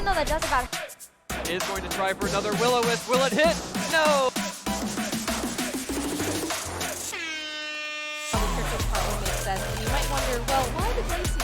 even though that does about... Is going to try for another Will-O-Wisp. Will it hit? No! The Crypto's part will make sense, and you might wonder, well, why did Lacey...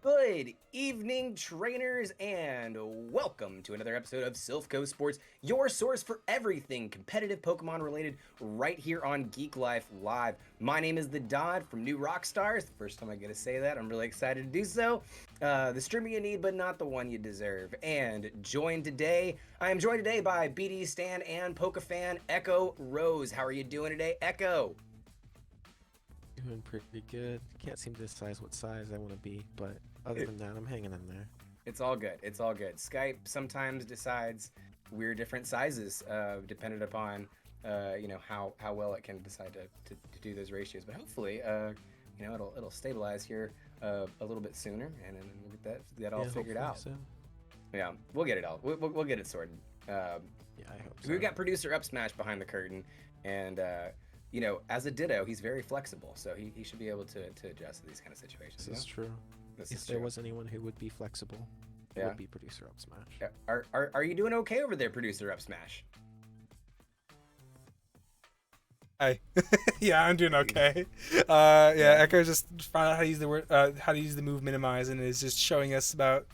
Good evening, trainers, and welcome to another episode of Silph Sports, your source for everything competitive Pokemon related right here on Geeklife Live. My name is the Dodd from New Rockstars. The first time I get to say that, I'm really excited to do so. The streamer you need, but not the one you deserve. And I am joined today by BD Stan and Pokefan Echo Rose. How are you doing today, Echo? Doing pretty good. Can't seem to decide what size I want to be, but other than that, I'm hanging in there. It's all good. It's all good. Skype sometimes decides we're different sizes, dependent upon how well it can decide to do those ratios. But hopefully, it'll stabilize here a little bit sooner, and then we'll get that all figured out. So. Yeah, we'll get it all. We'll get it sorted. Yeah, I hope so. We've got producer Up Smash behind the curtain, and as a Ditto, he's very flexible, so he should be able to adjust to these kind of situations. This is true. If there was anyone who would be flexible, it would be producer Up Smash. Yeah. Are you doing okay over there, producer Up Smash? Hi. Yeah, I'm doing okay. Echo just found out how to use the word, how to use the move minimize, and is just showing us about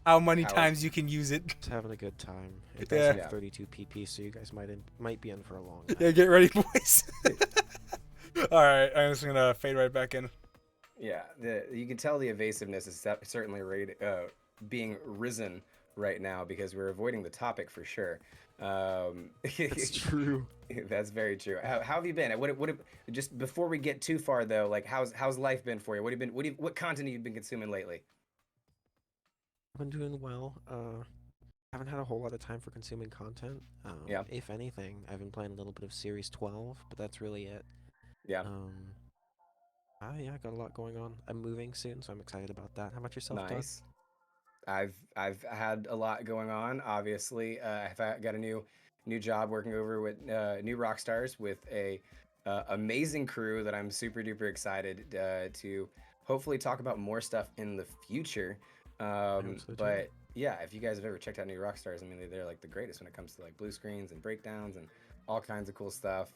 how many times you can use it. Just having a good time. It does have 32 PP, so you guys might be in for a long time. Yeah, get ready, boys. All right, I'm just gonna fade right back in. Yeah, you can tell the evasiveness is certainly being risen right now because we're avoiding the topic for sure. That's true. That's very true. How have you been? Just before we get too far though, like how's life been for you? What content have you been consuming lately? I've been doing well. Haven't had a whole lot of time for consuming content. If anything, I've been playing a little bit of Series 12, but that's really it. Yeah. Yeah, got a lot going on. I'm moving soon, so I'm excited about that. How about yourself, Nice. I've had a lot going on. Obviously, I've got a new job working over with New Rockstars with a amazing crew that I'm super duper excited to hopefully talk about more stuff in the future. But yeah, if you guys have ever checked out New Rockstars, I mean they're like the greatest when it comes to like blue screens and breakdowns and all kinds of cool stuff.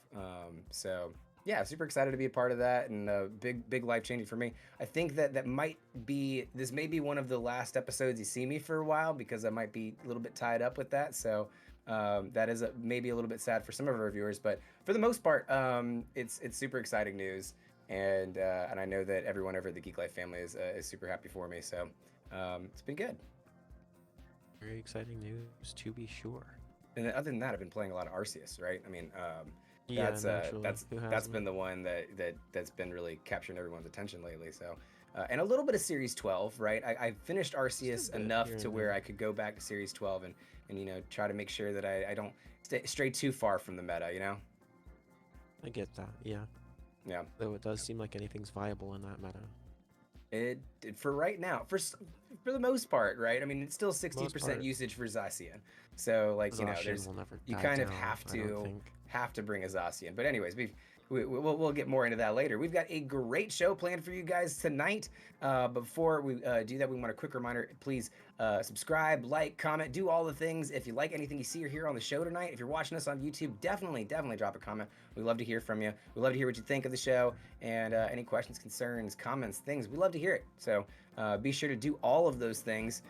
So yeah, super excited to be a part of that, and big life changing for me. I think that this may be one of the last episodes you see me for a while because I might be a little bit tied up with that. So that is maybe a little bit sad for some of our viewers, but for the most part, it's super exciting news, and I know that everyone over at the Geeklife family is super happy for me. So it's been good. Very exciting news, to be sure. And then other than that, I've been playing a lot of Arceus, right? I mean, that's been the one that's been really capturing everyone's attention lately. So, and a little bit of Series 12, right? I finished Arceus enough to where I could go back to Series 12 and try to make sure that I don't stray too far from the meta, I get that, yeah. Yeah. Though it does seem like anything's viable in that meta. For right now, for the most part, right? I mean, it's still 60% usage for Zacian. So like, you kind of have to bring a Zacian. But anyways, we'll get more into that later. We've got a great show planned for you guys tonight. Before we do that, we want a quick reminder, please subscribe, like, comment, do all the things. If you like anything you see or hear on the show tonight, if you're watching us on YouTube, definitely drop a comment. We love to hear from you. We love to hear what you think of the show, and any questions, concerns, comments, things. We love to hear it. So be sure to do all of those things.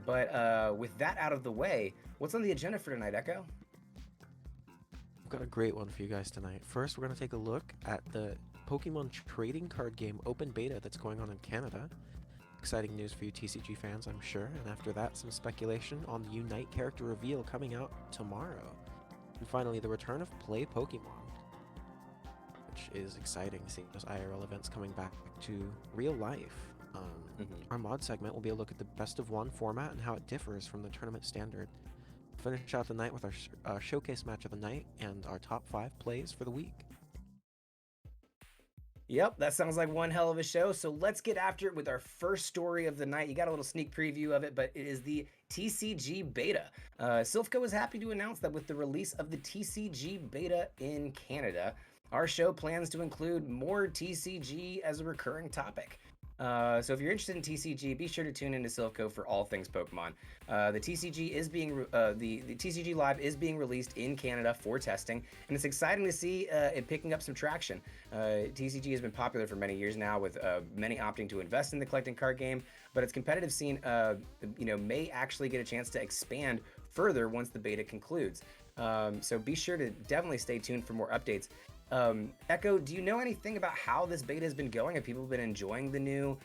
But with that out of the way, what's on the agenda for tonight, Echo? I've got a great one for you guys tonight. First, we're going to take a look at the Pokemon trading card game open beta that's going on in Canada. Exciting news for you TCG fans, I'm sure. And after that, some speculation on the Unite character reveal coming out tomorrow. And finally, the return of Play Pokemon, which is exciting, seeing those IRL events coming back to real life. Our mod segment will be a look at the best of one format and how it differs from the tournament standard. Finish out the night with our showcase match of the night and our top 5 plays for the week. Yep, that sounds like one hell of a show. So let's get after it with our first story of the night. You got a little sneak preview of it, but it is the TCG beta. Silphco is happy to announce that with the release of the TCG beta in Canada, our show plans to include more TCG as a recurring topic. So if you're interested in TCG, be sure to tune into Silphco for all things Pokemon. The TCG is being the TCG Live is being released in Canada for testing, and it's exciting to see it picking up some traction. TCG has been popular for many years now, with many opting to invest in the collecting card game, but its competitive scene, may actually get a chance to expand further once the beta concludes. So be sure to definitely stay tuned for more updates. Echo, do you know anything about how this beta has been going? Have people been enjoying the new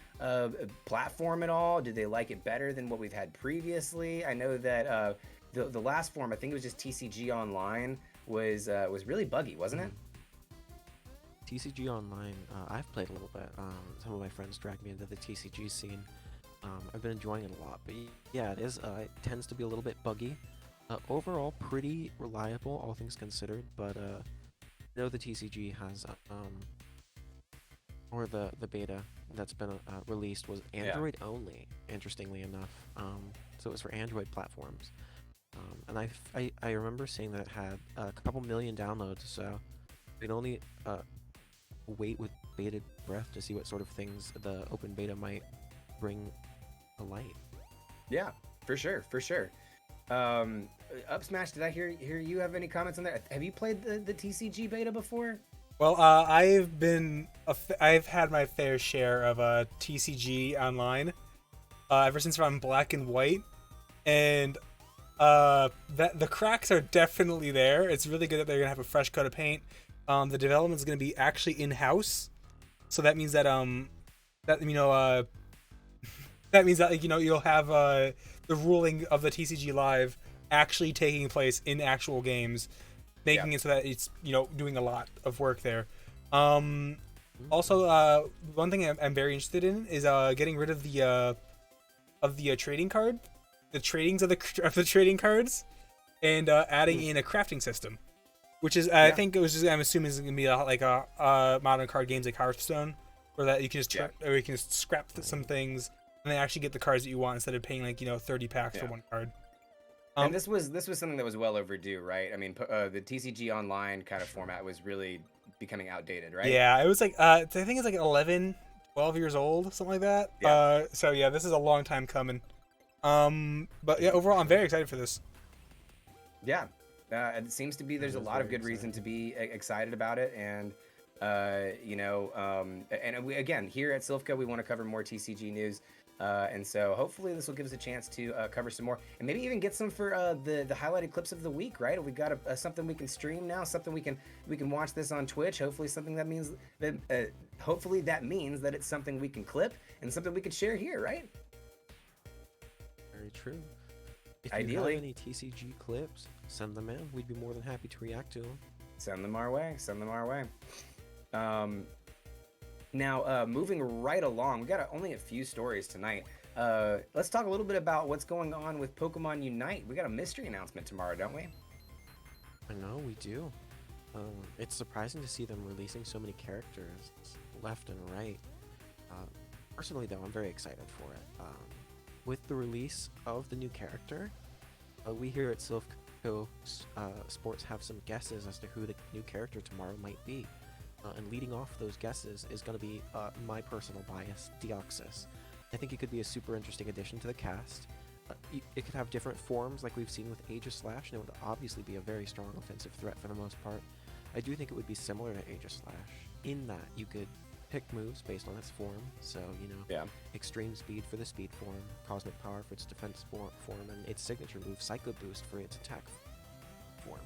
platform at all? Do they like it better than what we've had previously? I know that the last form, I think it was just TCG Online, was really buggy, wasn't it? TCG Online, I've played a little bit. Some of my friends dragged me into the TCG scene. I've been enjoying it a lot, but yeah, it is. It tends to be a little bit buggy. Overall, pretty reliable, all things considered, but I know the TCG has, or the beta that's been released was Android only, interestingly enough. So it was for Android platforms. And I remember seeing that it had a couple million downloads, so we can only wait with bated breath to see what sort of things the open beta might bring to light. Yeah, for sure. Upsmash, did I hear you have any comments on that? Have you played the TCG beta before? Well, I've had my fair share of TCG online ever since around Black and White, and that the cracks are definitely there. It's really good that they're gonna have a fresh coat of paint. The development is gonna be actually in house, so that means that that means that you'll have the ruling of the TCG Live actually taking place in actual games, making it so that it's doing a lot of work there. Also, one thing I'm very interested in is getting rid of the trading card, the tradings of the trading cards, and adding in a crafting system, which is I think it was I'm assuming is gonna be like a modern card games like Hearthstone, where that you can just or you can just scrap some things and then actually get the cards that you want instead of paying 30 packs for one card. And this was something that was well overdue, right? I mean, the TCG Online kind of format was really becoming outdated, right? Yeah, it was like I think it's like 11, 12 years old, something like that. Yeah. So yeah, this is a long time coming. But yeah, overall, I'm very excited for this. Yeah, it seems to be there's a lot of good reason to be excited about it, and and we, again, here at Silphco, we want to cover more TCG news. And so hopefully this will give us a chance to cover some more, and maybe even get some for the highlighted clips of the week, right? We've got something we can stream now, something we can watch this on Twitch. Hopefully something that means that hopefully that means that it's something we can clip and something we can share here, right? Very true. If Ideally. you have any TCG clips, send them in. We'd be more than happy to react to them. Send them our way. Now, moving right along, we got only a few stories tonight. Let's talk a little bit about what's going on with Pokemon Unite. We got a mystery announcement tomorrow, don't we? I know, we do. It's surprising to see them releasing so many characters left and right. Personally, though, I'm very excited for it. With the release of the new character, we here at Silphco Sports have some guesses as to who the new character tomorrow might be. And leading off those guesses is going to be my personal bias, Deoxys. I think it could be a super interesting addition to the cast. It could have different forms like we've seen with Aegislash, and it would obviously be a very strong offensive threat for the most part. I do think it would be similar to Aegislash in that you could pick moves based on its form, so extreme speed for the speed form, cosmic power for its defense form, and its signature move, Psycho Boost, for its attack form.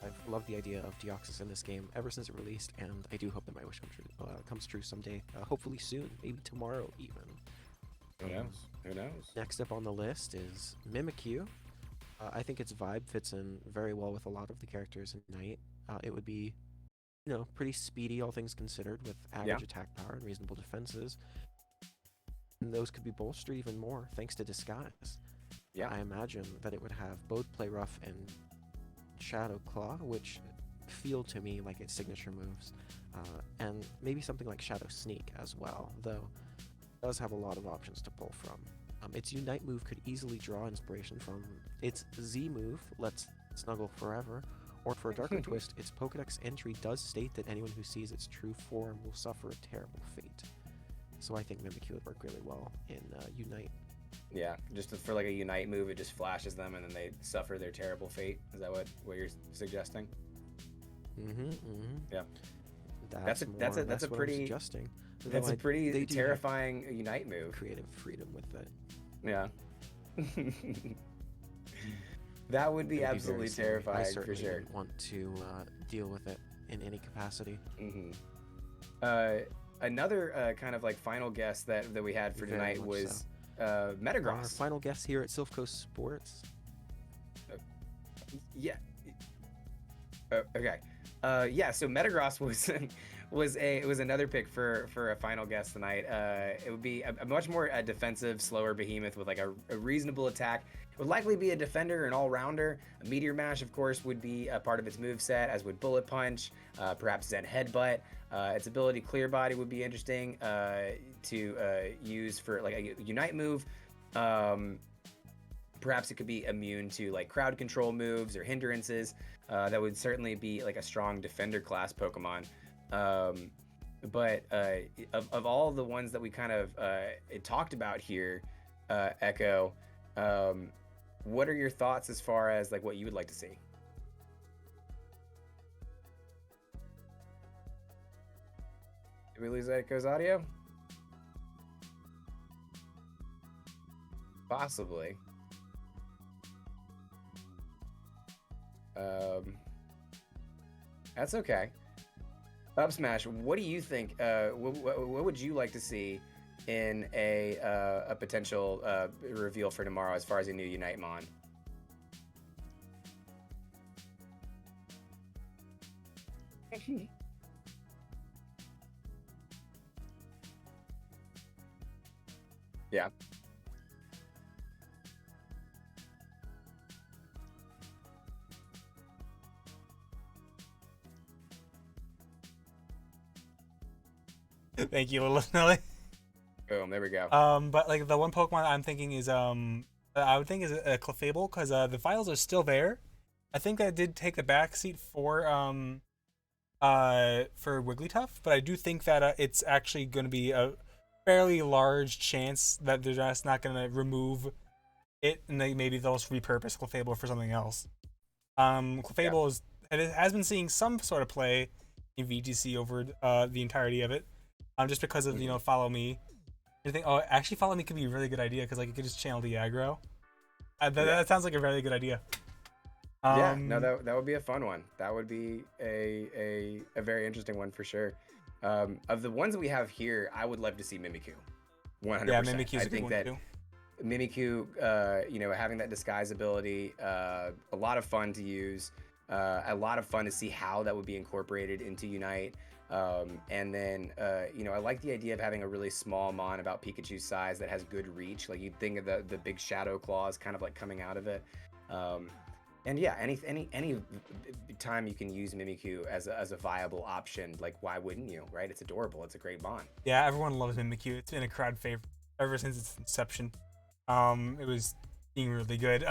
I've loved the idea of Deoxys in this game ever since it released, and I do hope that my wish comes true someday. Hopefully soon, maybe tomorrow even. Who knows? Next up on the list is Mimikyu. I think its vibe fits in very well with a lot of the characters in Night. It would be, pretty speedy, all things considered, with average attack power and reasonable defenses. And those could be bolstered even more thanks to Disguise. I imagine that it would have both Play Rough and Shadow Claw, which feel to me like its signature moves, and maybe something like Shadow Sneak as well, though it does have a lot of options to pull from. Its Unite move could easily draw inspiration from its Z move, Let's Snuggle Forever, or for a darker twist, its Pokedex entry does state that anyone who sees its true form will suffer a terrible fate. So I think Mimikyu would work really well in Unite. Yeah, just for like a Unite move, it just flashes them and then they suffer their terrible fate. Is that what you're suggesting? Yeah. That's a pretty suggesting. That's a pretty terrifying Unite move. Creative freedom with it. Yeah. That would be absolutely terrifying for sure. Wouldn't want to deal with it in any capacity. Another kind of like final guess that we had for tonight was Metagross. Our final guess here at Silph Coast Sports. Yeah. Okay. Yeah. So Metagross was another pick for a final guess tonight. It would be a much more defensive, slower behemoth with like a reasonable attack. It would likely be a defender, an all-rounder. A Meteor Mash, of course, would be a part of its moveset, as would Bullet Punch, perhaps Zen Headbutt. Its ability Clear Body would be interesting to use for like a Unite move. Perhaps it could be immune to like crowd control moves or hindrances. That would certainly be like a strong defender class Pokemon. But of all the ones that we kind of talked about here, Echo, what are your thoughts as far as like what you would like to see? Did we lose Echo's audio? Possibly. That's okay. Up Smash, what do you think? What would you like to see in a potential reveal for tomorrow as far as a new Unite Mon? Yeah. Thank you, Little Nelly. Boom, there we go. But like the one Pokemon I'm thinking is I would think is a Clefable, because the files are still there. I think that did take the backseat for Wigglytuff, but I do think that it's actually going to be a fairly large chance that they're just not going to remove it, and maybe they'll just repurpose Clefable for something else. Clefable has been seeing some sort of play in VGC over the entirety of it. Just because of Follow Me. You think, actually Follow Me could be a really good idea, because like you could just channel the aggro. That sounds like a very good idea. Yeah, no, that would be a fun one. That would be a very interesting one for sure. Of the ones that we have here, I would love to see Mimikyu. 100%. Yeah, Mimikyu's I think that Mimikyu, having that disguise ability, a lot of fun to use. A lot of fun to see how that would be incorporated into Unite. And then, I like the idea of having a really small Mon about Pikachu's size that has good reach. Like you'd think of the big shadow claws kind of like coming out of it. And yeah, any time you can use Mimikyu as a viable option, like why wouldn't you, right? It's adorable. It's a great Mon. Yeah, everyone loves Mimikyu. It's been a crowd favorite ever since its inception. It was being really good.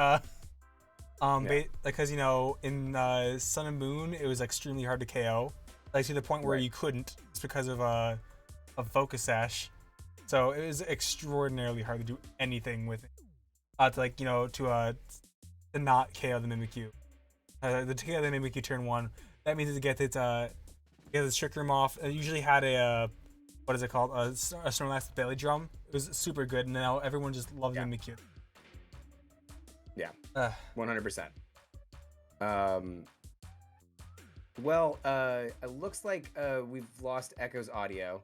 Because in Sun and Moon, it was extremely hard to KO. Like to the point where you couldn't, just because of Focus Sash. So it was extraordinarily hard to do anything with it. To not KO the Mimikyu. The KO the Mimikyu turn 1. That means to get its Trick Room off. It usually had a what is it called? A Snorlax belly drum. It was super good, and now everyone just loves Mimikyu. Yeah, 100%. Well, it looks like we've lost Echo's audio.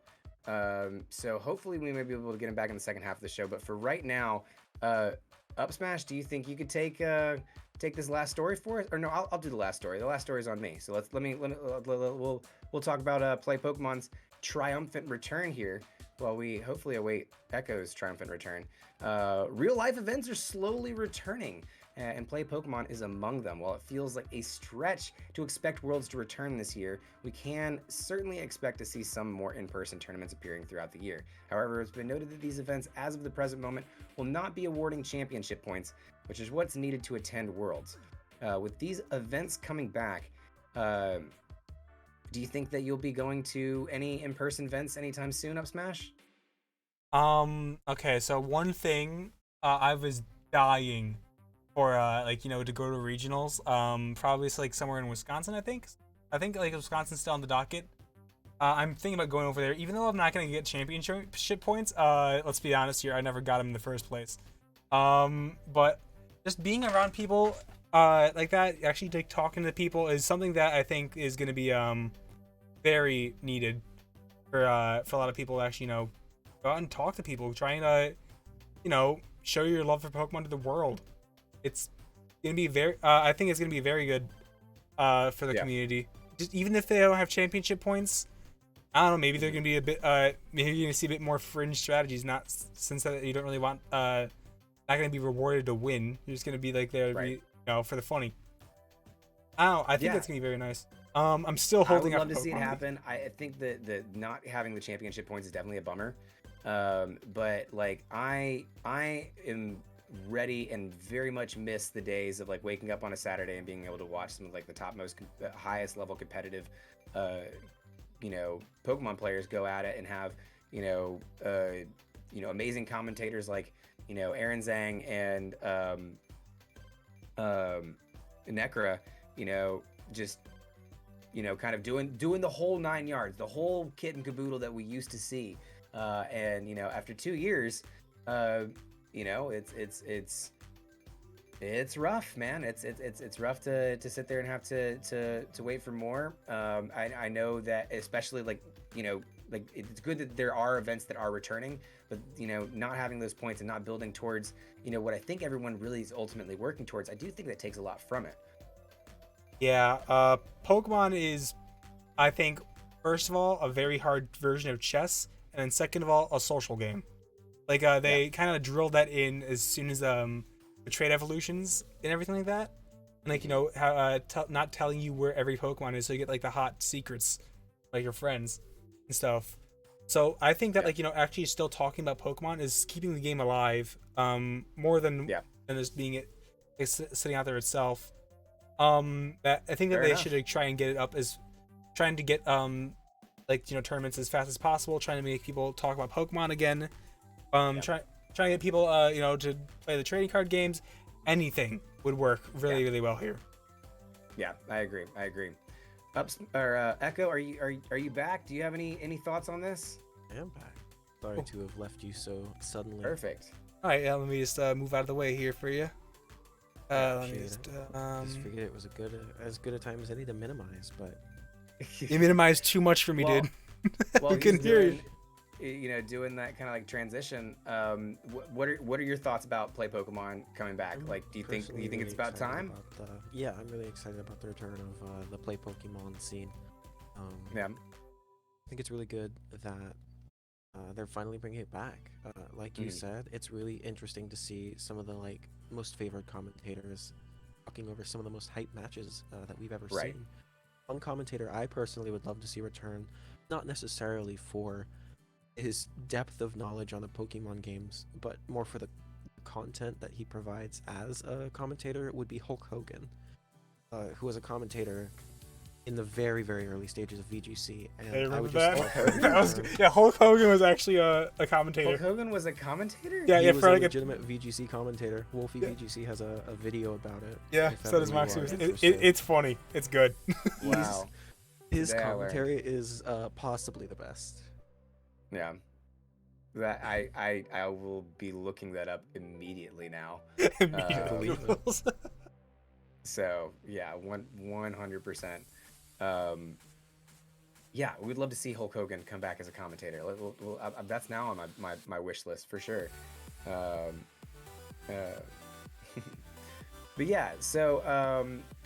So hopefully we may be able to get him back in the second half of the show. But for right now, Up Smash, do you think you could take this last story for us? Or no, I'll do the last story. The last story is on me. So we'll talk about Play Pokemon's triumphant return here, while we hopefully await Echo's triumphant return. Real life events are slowly returning. and play Pokemon is among them. While it feels like a stretch to expect Worlds to return this year, we can certainly expect to see some more in-person tournaments appearing throughout the year. However, it's been noted that these events, as of the present moment, will not be awarding championship points, which is what's needed to attend Worlds. With these events coming back, do you think that you'll be going to any in-person events anytime soon, Up Smash? Okay, so one thing, I was dying for, to go to regionals. Probably like somewhere in Wisconsin, I think. I think like Wisconsin's still on the docket. I'm thinking about going over there, even though I'm not gonna get championship points. Let's be honest here, I never got them in the first place. But just being around people, like that, actually like talking to people is something that I think is gonna be very needed for a lot of people to actually, go out and talk to people, trying to, show your love for Pokemon to the world. It's gonna be I think it's gonna be very good for the community. Just even if they don't have championship points, I don't know, maybe they're gonna be a bit maybe you're gonna see a bit more fringe strategies, not since that you don't really want not gonna be rewarded to win. You're just gonna be like there to be, for the funny. I don't know, I think that's gonna be very nice. I'm still holding I out. would love to see it happen. I think that the not having the championship points is definitely a bummer. But like I am ready and very much miss the days of like waking up on a Saturday and being able to watch some of like the topmost, highest level competitive, Pokemon players go at it and have, amazing commentators like, Aaron Zhang and Necra, just, kind of doing the whole 9 yards, the whole kit and caboodle that we used to see. And after 2 years, it's rough, man. It's rough to sit there and have to wait for more. I know that, especially like it's good that there are events that are returning, but not having those points and not building towards what I think everyone really is ultimately working towards, I do think that takes a lot from it. Yeah, Pokemon is, I think, first of all, a very hard version of chess, and then second of all, a social game. Like they kind of drilled that in as soon as the trade evolutions and everything like that, and like how not telling you where every Pokemon is, so you get like the hot secrets, like your friends and stuff. So I think that actually still talking about Pokemon is keeping the game alive, more than just being sitting out there itself. That I think that they should try and get it up as trying to get tournaments as fast as possible, trying to make people talk about Pokemon again. Trying to get people to play the trading card games. Anything would work really well here. Yeah, I agree. Echo, are you back? Do you have any thoughts on this? I am back. Sorry to have left you so suddenly. Perfect. All right, let me just move out of the way here for you. Let me just figured it was as good a time as any to minimize, but you minimized too much for me, dude. Well, I couldn't hear you. Doing that kind of like transition. What are your thoughts about Play Pokemon coming back? Like, do you think it's about time? Yeah, I'm really excited about the return of the Play Pokemon scene. I think it's really good that they're finally bringing it back. Like you said, it's really interesting to see some of the most favored commentators talking over some of the most hyped matches that we've ever seen. One commentator I personally would love to see return, not necessarily for his depth of knowledge on the Pokemon games, but more for the content that he provides as a commentator, would be Hulk Hogan, who was a commentator in the very, very early stages of VGC. And I would just Hulk Hogan was actually a commentator. Hulk Hogan was a commentator? Yeah, he was for a legitimate VGC commentator. Wolfie VGC has a video about it. Yeah, so does Maximus. It's funny. It's good. Wow. His commentary is possibly the best. Yeah. That I will be looking that up immediately now. So yeah, 100%. Yeah, we'd love to see Hulk Hogan come back as a commentator. That's now on my wish list for sure. But yeah, so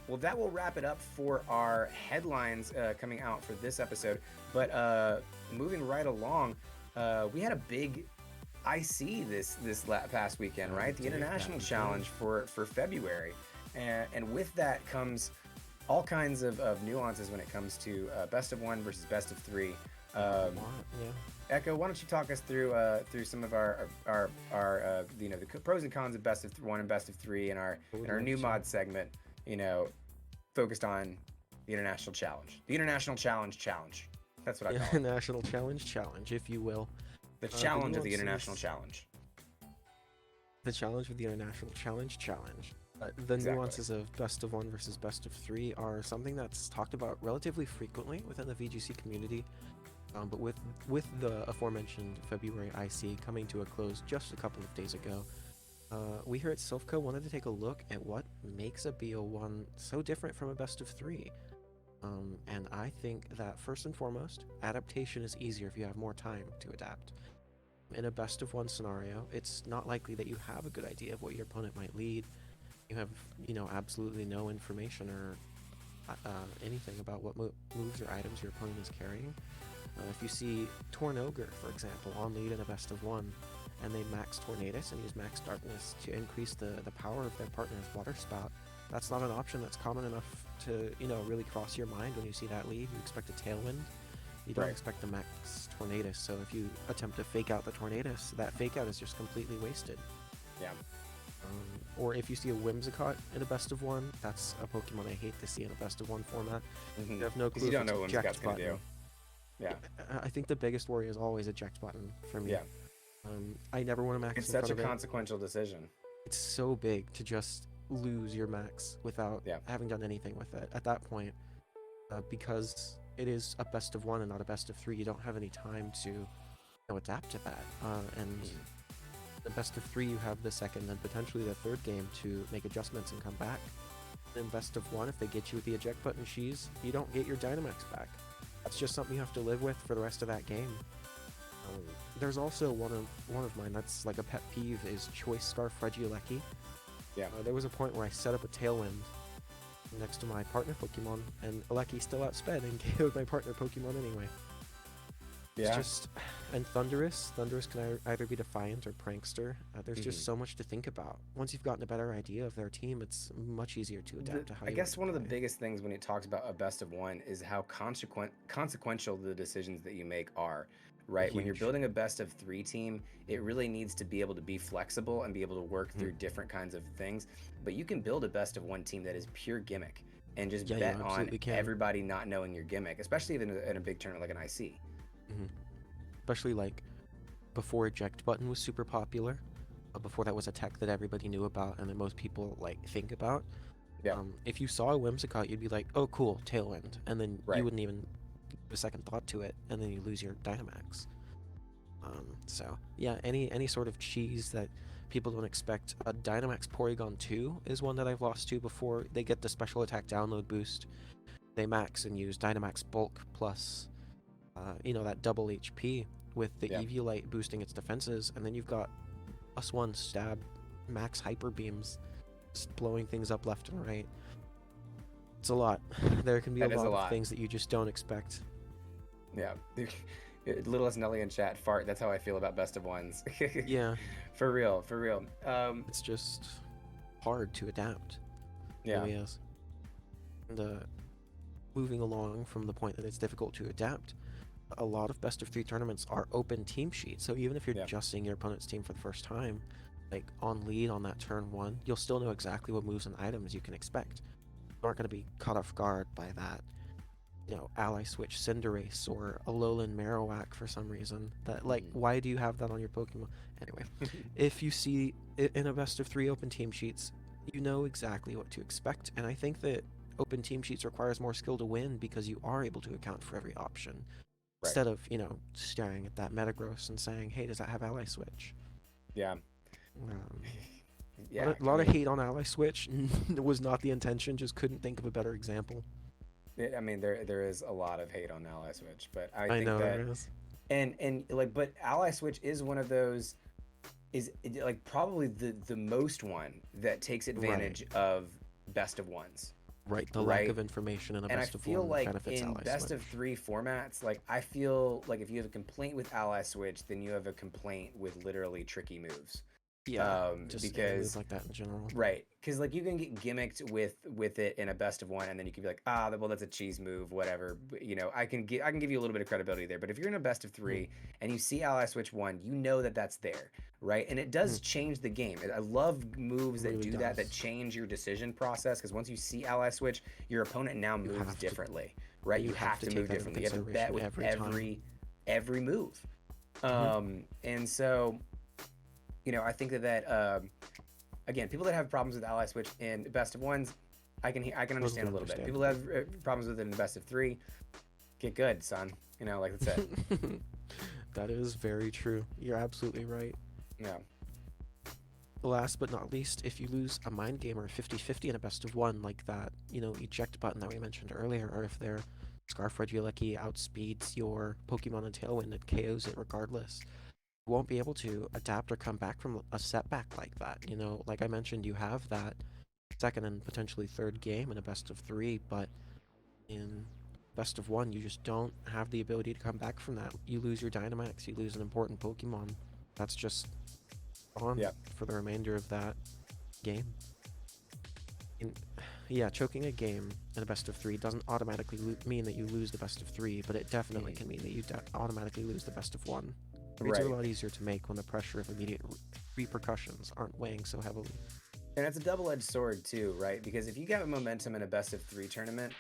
well, that will wrap it up for our headlines coming out for this episode. But moving right along, we had a big, IC this past weekend, right? The Dude, International that Challenge for February, and with that comes all kinds of nuances when it comes to best of one versus best of three. Yeah. Echo, why don't you talk us through some of our you know, the pros and cons of best of one and best of three in our new mod segment, you know, focused on the International Challenge. The International Challenge. That's what I call it. International Challenge, if you will. The challenge of the nuances- International Challenge. The challenge of the International Challenge. The Exactly. nuances of best of one versus best of three are something that's talked about relatively frequently within the VGC community. But with the aforementioned February IC coming to a close just a couple of days ago, we here at Silph wanted to take a look at what makes a BO1 so different from a best of three. And I think that first and foremost, adaptation is easier if you have more time to adapt. In a best of one scenario, it's not likely that you have a good idea of what your opponent might lead. You have, you know, absolutely no information or anything about what moves or items your opponent is carrying. If you see Tornogre, for example, on lead in a best of one, and they max Tornadus and use max Darkness to increase the power of their partner's water spout, that's not an option that's common enough to, you know, really cross your mind when you see that lead. You expect a Tailwind. You don't Right. expect the max Tornadus, so if you attempt to fake out the Tornadus, that fake out is just completely wasted. Yeah. Or if you see a Whimsicott in a best of one, that's a Pokemon I hate to see in a best of one format. Mm-hmm. You have no clue You if don't it's know what eject Whimsicott's gonna button. do. Yeah. I think the biggest worry is always eject button for me. Yeah. I never want to max It's in such a front of it. consequential decision. It's so big to just lose your max without Yeah. having done anything with it at that point, because it is a best of one and not a best of three. You don't have any time to, you know, adapt to that. And the best of three, you have the second and potentially the third game to make adjustments and come back. In best of one, if they get you with the eject button cheese, you don't get your Dynamax back. That's just something you have to live with for the rest of that game. There's also one of mine that's like a pet peeve is Choice Scarf Regieleki. Yeah. There was a point where I set up a Tailwind next to my partner Pokemon, and Aleki still outsped and killed my partner Pokemon anyway. It's Yeah. just, and Thundurus can either be Defiant or Prankster. There's just so much to think about. Once you've gotten a better idea of their team, it's much easier to adapt to how I you guess want one to of the play. biggest things when it talks about a best of one is how consequential the decisions that you make are, right? When you're Huge. building a best of three team, it really needs to be able to be flexible and be able to work through different kinds of things. But you can build a best of one team that is pure gimmick and just Yeah, you bet on absolutely can. everybody not knowing your gimmick, especially in a big tournament like an IC. Especially like before eject button was super popular, before that was a tech that everybody knew about and that most people like think about. Yeah. If you saw a Whimsicott, you'd be like, oh cool, Tailwind, and then Right. you wouldn't even give a second thought to it, and then you lose your Dynamax. So yeah, any sort of cheese that people don't expect. A Dynamax Porygon 2 is one that I've lost to before they get the special attack download boost. They max and use Dynamax Bulk plus, you know, that double HP with the Yeah. Eviolite boosting its defenses, and then you've got +1 stab, max hyper beams, just blowing things up left and right. It's a lot. There can be That a is a lot of lot. things that you just don't expect. Yeah. Littlest Nelly in chat fart. That's how I feel about best of ones. Yeah, For real. For real. it's just hard to adapt. It Yeah. really is. And moving along from the point that it's difficult to adapt, a lot of best of three tournaments are open team sheets. So even if you're Yeah. just seeing your opponent's team for the first time, like on lead on that turn one, you'll still know exactly what moves and items you can expect. You aren't going to be caught off guard by that, you know, ally switch Cinderace or Alolan Marowak for some reason. That, like, why do you have that on your Pokemon? Anyway, if you see it in a best of three open team sheets, you know exactly what to expect. And I think that open team sheets requires more skill to win because you are able to account for every option. Right. Instead of, you know, staring at that Metagross and saying, hey, does that have ally switch? Yeah. Um, Yeah. a lot of hate on ally switch. It was not the intention, just couldn't think of a better example. I mean, there is a lot of hate on Ally Switch, but I I think know that there is. and like, but Ally Switch is one of those, like probably the most one that takes advantage of best of ones, Right, the lack right? of information in a And I best of feel one like benefits in Ally best of Switch. 3 formats, like I feel like if you have a complaint with Ally Switch, then you have a complaint with literally tricky moves. Yeah, just any move Because like that in general. right, because like you can get gimmicked with it in a best of one, and then you can be like, ah, well, that's a cheese move, whatever. You know, I can give you a little bit of credibility there. But if you're in a best of 3 and you see Ally Switch 1, you know that that's there, right? And it does change the game. I love moves that Really do that does. change your decision process. Because once you see Ally Switch, your opponent now moves have to- differently, right? You have to take move that into differently. You have to bet with consideration every time. every move. And so, you know, I think that again, people that have problems with Ally Switch in best of ones, I can understand a little bit. People that have problems with it in the best of 3, get good, son. You know, like that's it. That is very true. You're absolutely right. Yeah. Last but not least, if you lose a mind game or 50-50 in a best of one, like that, you know, eject button that we mentioned earlier, or if their Scarf Regieleki outspeeds your Pokemon in Tailwind and KOs it regardless, you won't be able to adapt or come back from a setback like that. You know, like I mentioned, you have that second and potentially third game in a best of 3, but in best of 1, you just don't have the ability to come back from that. You lose your Dynamax, you lose an important Pokemon. That's just on for the remainder of that game. Yeah, choking a game in a best of 3 doesn't automatically mean that you lose the best of 3, but it definitely can mean that you automatically lose the best of 1. Grades are a lot easier to make when the pressure of immediate repercussions aren't weighing so heavily. And it's a double-edged sword too, right? Because if you get momentum in a best of 3 tournament,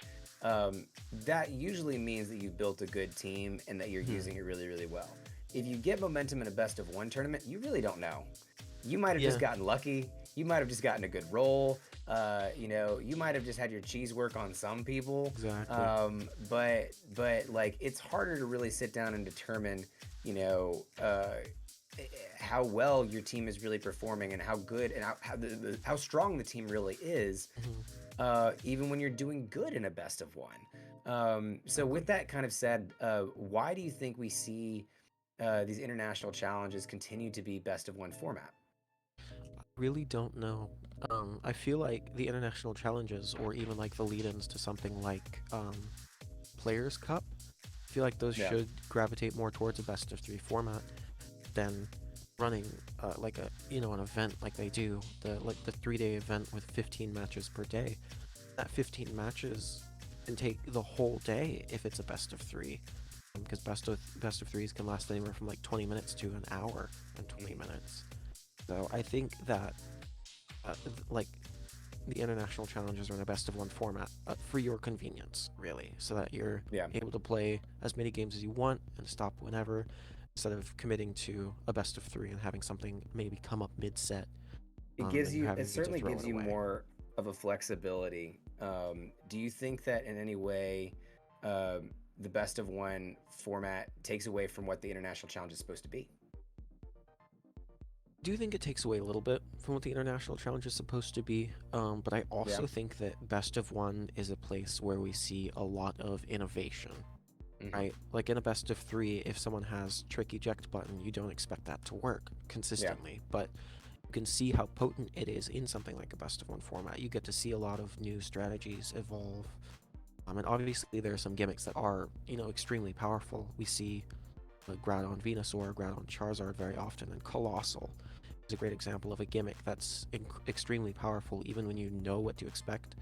that usually means that you built a good team and that you're using it really, really well. If you get momentum in a best of 1 tournament, you really don't know. You might have just gotten lucky. You might have just gotten a good roll. You know, you might have just had your cheese work on some people. Exactly. But like it's harder to really sit down and determine, you know, how well your team is really performing and how good and how strong the team really is, even when you're doing good in a best of 1. So with that kind of said, why do you think we see these international challenges continue to be best of 1 format? Really don't know. I feel like the international challenges, or even like the lead-ins to something like Players Cup, I feel like those should gravitate more towards a best of 3 format than running like a an event like they do, the 3-day event with 15 matches per day. That 15 matches can take the whole day if it's a best of 3, because best of 3s can last anywhere from like 20 minutes to an hour and 20 minutes. So I think that like the international challenges are in a best of 1 format for your convenience, really, so that you're able to play as many games as you want and stop whenever, instead of committing to a best of 3 and having something maybe come up mid-set. It certainly gives you more of a flexibility. Do you think that in any way the best of 1 format takes away from what the international challenge is supposed to be? I do think it takes away a little bit from what the international challenge is supposed to be, but I also think that best of 1 is a place where we see a lot of innovation, right? Like in a best of 3, if someone has trick eject button, you don't expect that to work consistently, but you can see how potent it is in something like a best of 1 format. You get to see a lot of new strategies evolve, and obviously there are some gimmicks that are, extremely powerful. We see Groudon Venusaur, Groudon Charizard very often, and Colossal is a great example of a gimmick that's extremely powerful even when you know what to expect,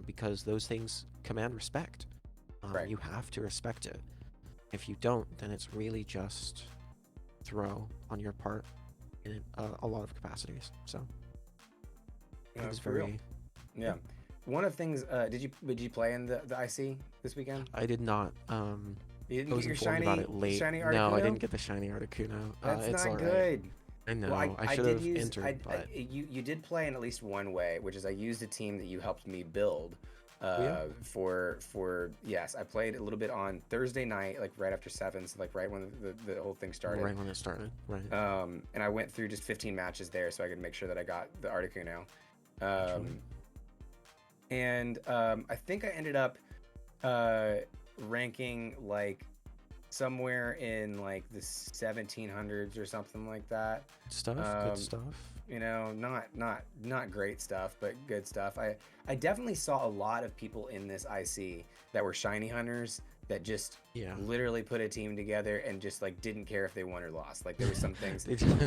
because those things command respect. You have to respect it. If you don't, then it's really just throw on your part in a lot of capacities. So it's very One of the things, did you play in the IC this weekend? I did not. You didn't I was get your informed about it late. shiny Articuno? No, I didn't get the shiny Articuno. That's it's not all good. Right. I know. Well, I should have entered, but you did play in at least one way, which is I used a team that you helped me build. Yes, I played a little bit on Thursday night, like right after 7, so like right when the whole thing started. Right when it started, right. And I went through just 15 matches there so I could make sure that I got the Articuno. And I think I ended up ranking like somewhere in like the 1700s or something like that. Good stuff. You know, not great stuff, but good stuff. I definitely saw a lot of people in this IC that were shiny hunters that just Yeah. literally put a team together and just like didn't care if they won or lost. Like there were some things. They just, they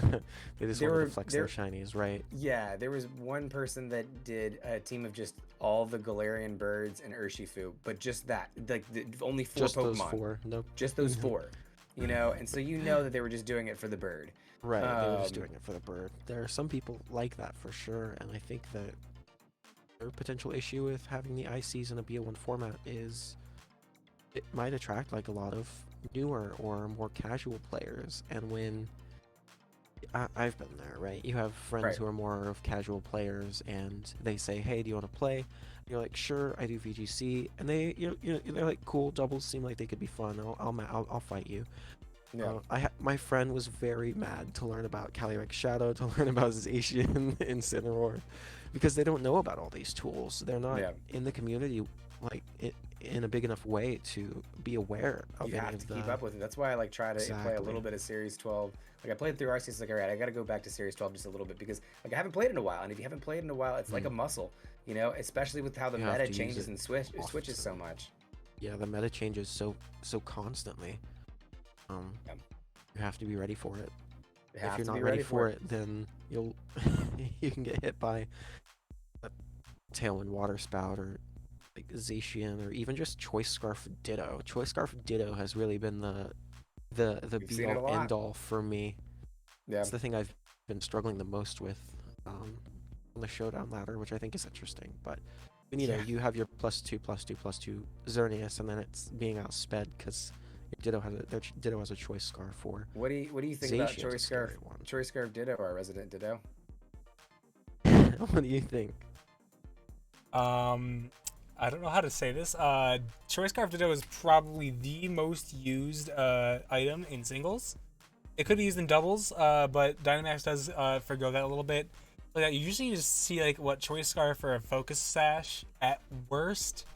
just There wanted were- to flex there- their shinies, right? Yeah, there was one person that did a team of just all the Galarian birds and Urshifu, but just that, like only 4 Just Pokemon, those 4. Nope. just those 4, you know. And so you know that they were just doing it for the bird. Right, they were just Um, doing it for the bird. There are some people like that for sure, and I think that their potential issue with having the ICs in a BO1 format is it might attract like a lot of newer or more casual players, and when I've been there, right? You have friends Right. who are more of casual players, and they say, "Hey, do you want to play?" And you're like, "Sure, I do VGC," and they're like, "Cool, doubles seem like they could be fun. I'll fight you." Yeah, My friend was very mad to learn about Calyrex Shadow, to learn about Zacian Incineroar, because they don't know about all these tools. They're not Yeah. in the community like in a big enough way to be aware of you any have of to keep the. up with it. That's why I like try to play a Exactly. little bit of Series 12. Like I played through RC, it's like, all right, I got to go back to Series 12 just a little bit because like I haven't played in a while, and if you haven't played in a while, it's like a muscle, you know, especially with how the You have meta to use changes it and switches so much. Yeah, the meta changes so constantly. Yeah. You have to be ready for it. You If have you're to not be ready for it, then you'll you can get hit by a Tailwind Water Spout or like Zacian or even just Choice Scarf Ditto. Choice Scarf Ditto has really been the We've be seen it a all lot. end all for me. Yeah, It's the thing I've been struggling the most with on the showdown ladder, which I think is interesting. But Yeah. you have your +2/+2/+2 Xerneas, and then it's being outsped because their Ditto has a Choice Scarf for. What do you think about Zacian's a Choice Scarf? scary one. Choice Scarf Ditto, our resident Ditto. What do you think? I don't know how to say this. Choice Scarf Ditto is probably the most used item in singles. It could be used in doubles, but Dynamax does forgo that a little bit. Like you usually just see like what Choice Scarf or a Focus Sash at worst.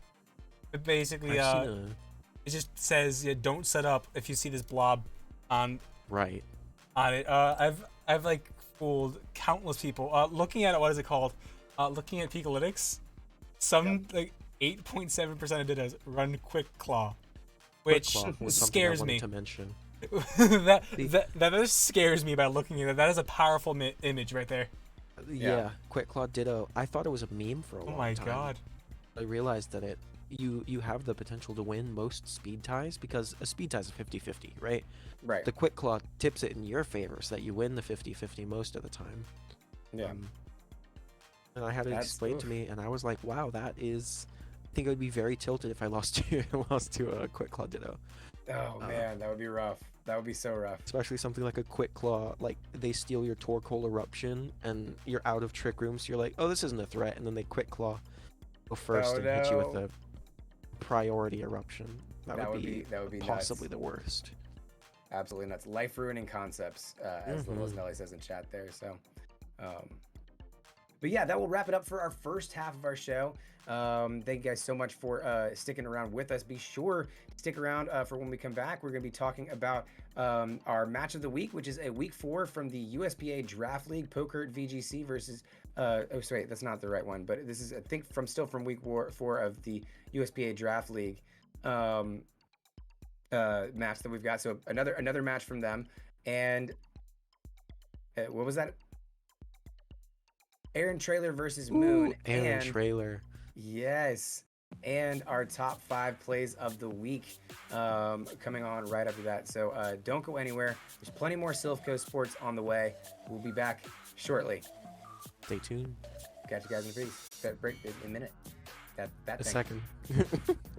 But basically, I've seen it just says don't set up if you see this blob on right. it. I've like fooled countless people. Looking at it, what is it called? Looking at Peakalytics, some like 8.7% of Dittos run Quick Claw, which Quick Claw was something I scares wanted me. to mention. that just scares me by looking at it. That is a powerful image right there. Yeah, Quick Claw Ditto. I thought it was a meme for a Oh long my time. god. I realized that you have the potential to win most speed ties because a speed tie is a 50-50, right? Right. The Quick Claw tips it in your favor so that you win the 50-50 most of the time. Yeah. And I had it That's- explained to oof. me, and I was like, wow, that is. I think I would be very tilted if I lost to a Quick Claw Ditto. Oh man, that would be rough. That would be so rough. Especially something like a Quick Claw, like they steal your Torkoal Eruption and you're out of Trick Room, so you're like, oh, this isn't a threat, and then they Quick Claw go first Oh, and hit you with no. a priority eruption. That would be possibly nuts. the worst. Absolutely nuts. Life ruining concepts, as Little as Mhm. Nelly says in chat there. So, but yeah, that will wrap it up for our first half of our show. Thank you guys so much for sticking around with us. Be sure to stick around for when we come back. We're going to be talking about our match of the week, which is a week 4 from the USPA Draft League Poker at VGC versus. Oh, sorry, that's not the right one. But this is, I think, still from week 4 of the USPA Draft League match that we've got. So another match from them, and what was that? Aaron Trailer versus Moon. Ooh, Aaron and Trailer. yes, and our top 5 plays of the week coming on right after that. So don't go anywhere. There's plenty more Silph Sports on the way. We'll be back shortly. Stay tuned. Catch you guys in a break in a minute. That A thing. second.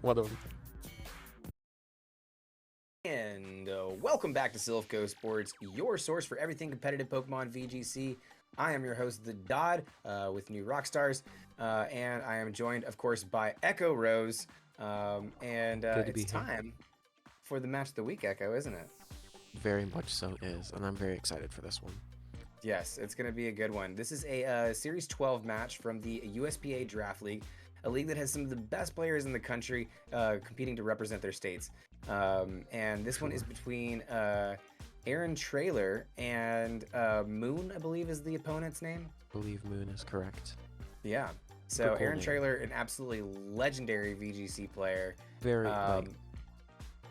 One of them. And welcome back to Silph Sports, your source for everything competitive Pokemon VGC. I am your host, The Dodd, with New Rockstars, and I am joined, of course, by Echo Rose. And Good to be it's here. time for the match of the week, Echo, isn't it? Very much so is, and I'm very excited for this one. Yes, it's going to be a good one. This is a Series 12 match from the USPA Draft League, a league that has some of the best players in the country competing to represent their states. And this one is between Aaron Trailer and Moon, I believe is the opponent's name. I believe Moon is correct. Yeah. So Super cool Aaron name. Trailer, an absolutely legendary VGC player. Very like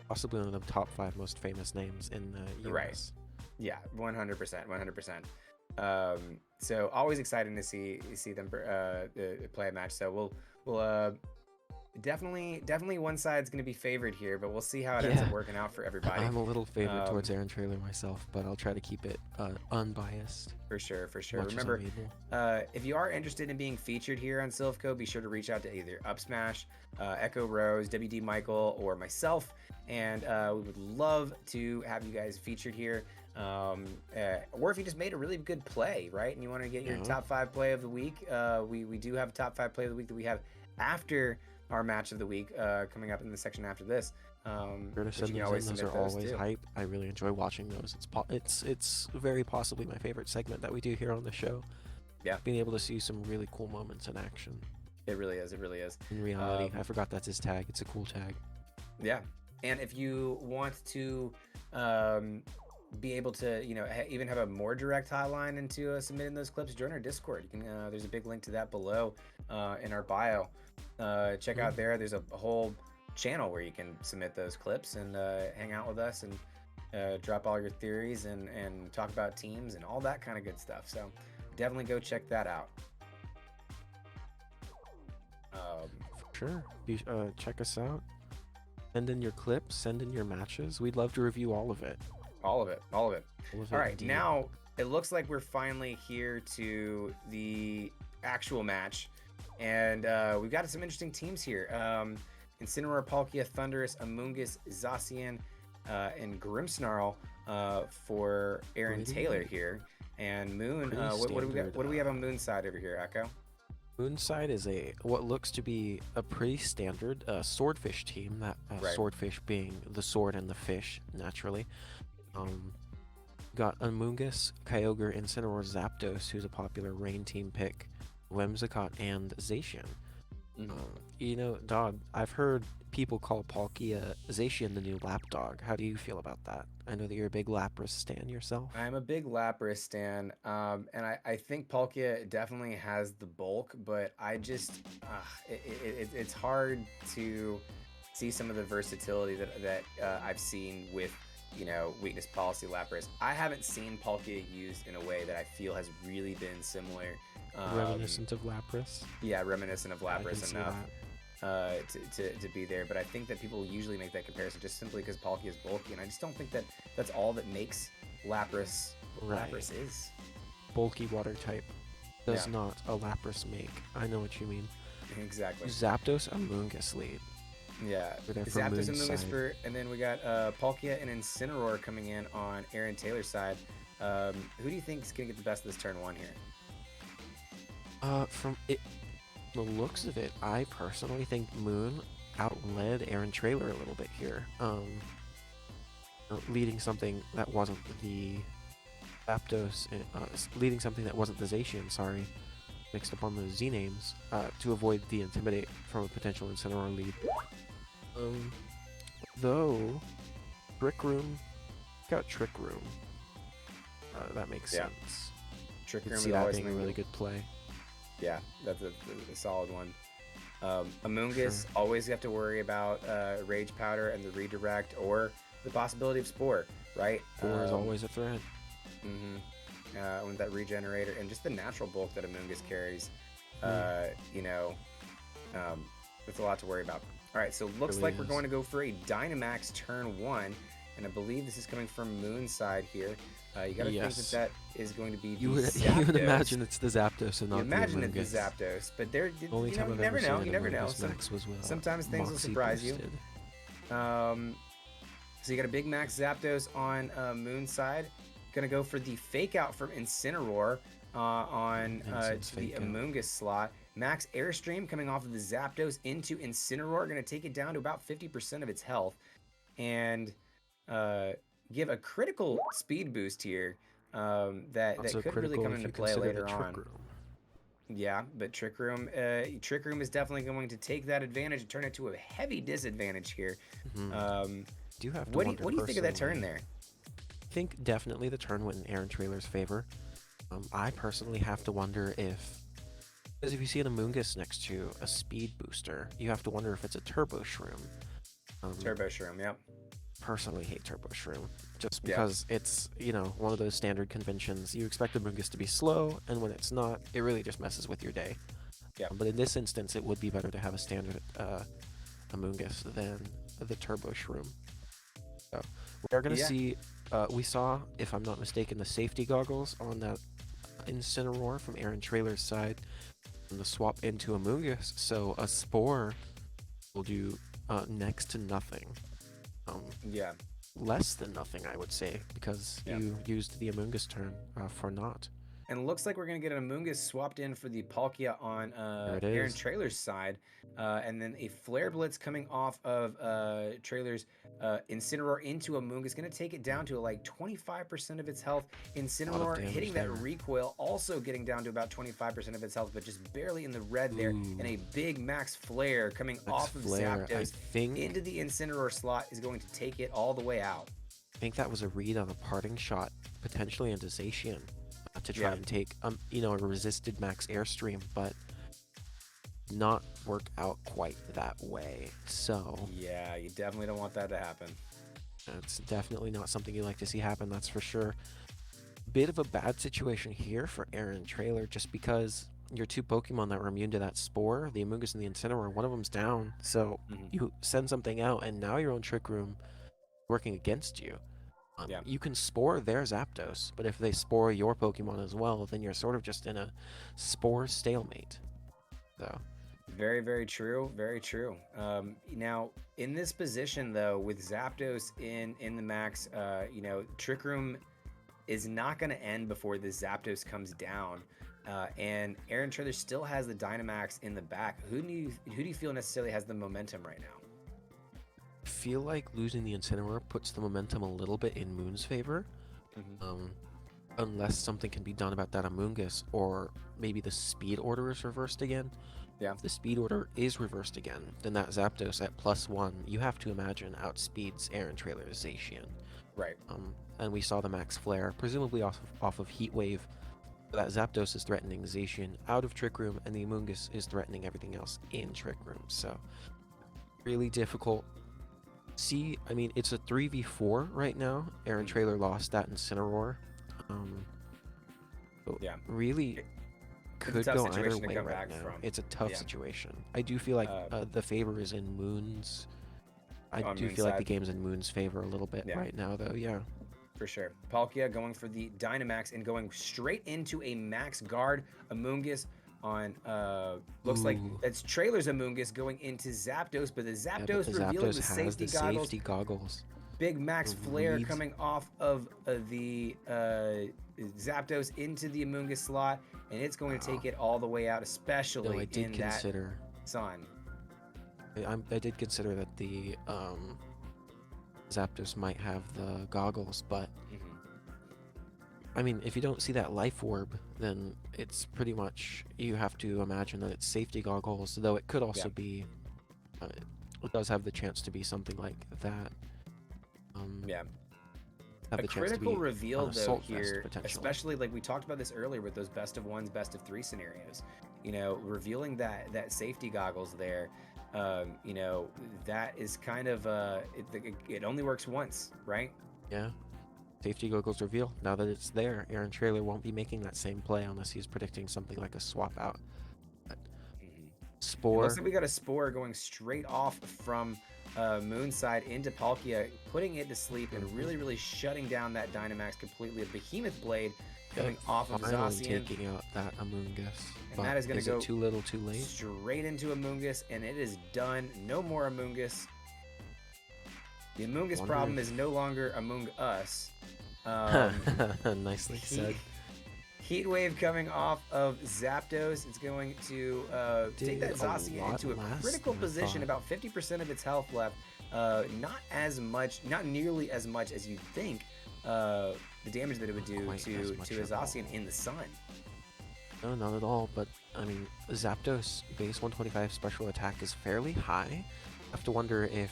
possibly one of the top 5 most famous names in the US. Right. Yeah, 100%, 100%. So always exciting to see them play a match. So we'll definitely one side's going to be favored here, but we'll see how it ends up working out for everybody. I'm a little favored towards Aaron Trailer myself, but I'll try to keep it unbiased. For sure. much as Remember, I'm able. if you are interested in being featured here on Silph, be sure to reach out to either Upsmash, Echo Rose, WD Michael, or myself, and we would love to have you guys featured here. Or if you just made a really good play, right, and you want to get your top 5 play of the week, we do have a top 5 play of the week that we have after our match of the week coming up in the section after this. Sure to send those in. Those are always hype. I really enjoy watching those. It's very possibly my favorite segment that we do here on the show. Yeah, being able to see some really cool moments in action. It really is. In reality, I forgot that's his tag. It's a cool tag. Yeah, and if you want to be able to, even have a more direct hotline into submitting those clips, join our Discord. You can. There's a big link to that below in our bio. Check out there. There's a whole channel where you can submit those clips and hang out with us and drop all your theories and talk about teams and all that kind of good stuff. So definitely go check that out. Sure. Check us out. Send in your clips. Send in your matches. We'd love to review all of it. All of it. All right, indeed. now it looks like we're finally here to the actual match, and we've got some interesting teams here. Incineroar, Palkia, Thundurus, Amoonguss, Zacian, and Grimmsnarl for Aaron Taylor here. And Moon, what do we got? What do we have on Moon's side over here, Echo? Moon's side is what looks to be a pretty standard swordfish team. That Right. Swordfish being the sword and the fish, naturally. Got Amoonguss, Kyogre, Incineroar, Zapdos, who's a popular rain team pick, Whimsicott, and Zacian. Dog, I've heard people call Palkia Zacian the new lapdog. How do you feel about that? I know that you're a big Lapras stan yourself. I'm a big Lapras stan, and I think Palkia definitely has the bulk, but I just, it's hard to see some of the versatility that I've seen with, weakness policy Lapras. I haven't seen Palkia used in a way that I feel has really been similar. Reminiscent of Lapras. Yeah, reminiscent of I can Lapras see enough that. to be there. But I think that people usually make that comparison just simply because Palkia is bulky, and I just don't think that that's all that makes Lapras Right. Lapras is. Bulky water type does Yeah. not a Lapras make. I know what you mean. Exactly. Zapdos, Amoonguss lead. Yeah. We're there for Zapdos and Moon's Moonguss side. for, and then we got Palkia and Incineroar coming in on Aaron Taylor's side. Who do you think is gonna get the best of this turn 1 here? From the looks of it, I personally think Moon outled Aaron Trailer a little bit here. Leading something that wasn't the Zapdos, leading something that wasn't the Zacian, sorry, mixed up on the Z names, to avoid the Intimidate from a potential Incineroar lead. Though, Trick Room, got Trick Room. That makes Yeah. sense. Trick Could Room see is that always being a something really that- good play. Yeah, that's a solid one. Amoonguss, always have to worry about Rage Powder and the redirect, or the possibility of Spore, right? Spore is always a threat. With that regenerator and just the natural bulk that Amoonguss carries, that's a lot to worry about. All right, so looks Really like we're is. going to go for a Dynamax turn 1, and I believe this is coming from Moon's side here. You gotta Yes. think that is going to be the You would Zapdos. imagine it's the Zapdos and You not imagine the it's the Amoonguss. Zapdos, but there, Only time you I've never ever know. seen You an never know. Amoonguss Max was Sometimes things will Moxie surprise you. boosted. So you got a big max Zapdos on Moon's side. Gonna go for the fake out from Incineroar on Vincent's to the fake out. Amoonguss slot. Max Airstream coming off of the Zapdos into Incineroar. Gonna take it down to about 50% of its health. And give a critical speed boost here that Also could really critical come if into you play consider the later Trick on. Room. Yeah, but Trick Room is definitely going to take that advantage and turn it to a heavy disadvantage here. Do have to What do wonder you think of that turn personally. there? I think definitely the turn went in Aaron Trailer's favor. I personally have to wonder if, because if you see an Amoonguss next to a speed booster, you have to wonder if it's a Turbo Shroom. Turbo Shroom, yep. Personally hate Turbo Shroom, just Yeah. because it's, you know, one of those standard conventions. You expect the Amoonguss to be slow, and when it's not, it really just messes with your day. Yeah. But in this instance, it would be better to have a standard Amoonguss than the Turbo Shroom. So we are going to see, we saw, if I'm not mistaken, the safety goggles on that Incineroar from Aaron Trailer's side, and the swap into Amoonguss, so a Spore will do next to nothing. Yeah. Less than nothing, I would say, because you used the Amoonguss turn for naught. And it looks like we're going to get an Amoonguss swapped in for the Palkia on Aaron Trailer's side. And then a Flare Blitz coming off of Trailer's Incineroar into Amoonguss. Going to take it down to like 25% of its health. Incineroar hitting that recoil, also getting down to about 25% of its health, but just barely in the red there. And a big Max Flare coming off of Zapdos into the Incineroar slot is going to take it all the way out. I think that was a read on a parting shot, potentially into Zacian. To try and take you know, a resisted max airstream, but not work out quite that way. So yeah, you definitely don't want that to happen. It's definitely not something you like to see happen, that's for sure. Bit of a bad situation here for Aaron Trailer, just because your two Pokemon that were immune to that Spore, the Amoonguss and the Incineroar, one of them's down, so you send something out and now your own Trick Room working against you. You can Spore their Zapdos, but if they Spore your Pokemon as well, then you're sort of just in a Spore stalemate. So, very, very true. Very true. Now, in this position, though, with Zapdos in the max, you know, Trick Room is not going to end before the Zapdos comes down. And Aaron Trailer still has the Dynamax in the back. Who do you feel necessarily has the momentum right now? I feel like losing the Incineroar puts the momentum a little bit in Moon's favor. Unless something can be done about that Amoonguss, or maybe the speed order is reversed again. Yeah. If the speed order is reversed again, then that Zapdos at +1, you have to imagine, outspeeds Aaron Trailer's Zacian. Right. And we saw the Max Flare, presumably off of Heat Wave. That Zapdos is threatening Zacian out of Trick Room, and the Amoonguss is threatening everything else in Trick Room. So, really difficult. See, I mean, it's a 3v4 right now. Aaron Trailer lost that Incineroar. Really could go either way right now. It's a tough situation. I do feel like the favor is in Moon's. I do feel like the game's in Moon's favor a little bit right now, though. Yeah. For sure. Palkia going for the Dynamax and going straight into a Max Guard Amoonguss on looks like it's Trailer's Amoonguss going into Zapdos, but the Zapdos revealing the safety goggles. Big Max Flare coming off of the Zapdos into the Amoonguss slot, and it's going to take it all the way out, especially in that sun. I did consider that the Zapdos might have the goggles, but I mean, if you don't see that life orb, then it's pretty much, you have to imagine that it's safety goggles, though it could also be, it does have the chance to be something like that. A critical reveal, though, here, especially like we talked about this earlier with those best of ones, best of three scenarios, you know, revealing that safety goggles there, you know, that is kind of, it only works once, right? Yeah. Safety goggles reveal. Now that it's there, Aaron Trailer won't be making that same play unless he's predicting something like a swap out. But Spore. Looks like we got a Spore going straight off from Moon's side into Palkia, putting it to sleep and really, really shutting down that Dynamax completely. A Behemoth Blade coming off of Zacian, taking out that Amoonguss. And that is going to go too little, too late. Straight into Amoonguss, and it is done. No more Amoonguss. The Amoonguss problem is no longer among us. Nicely said. Heat Wave coming off of Zapdos. It's going to take that Zacian into a critical position, about 50% of its health left. Not nearly as much as you'd think the damage that it would do to a Zacian in the sun. No, not at all, but I mean, Zapdos base 125 special attack is fairly high. I have to wonder if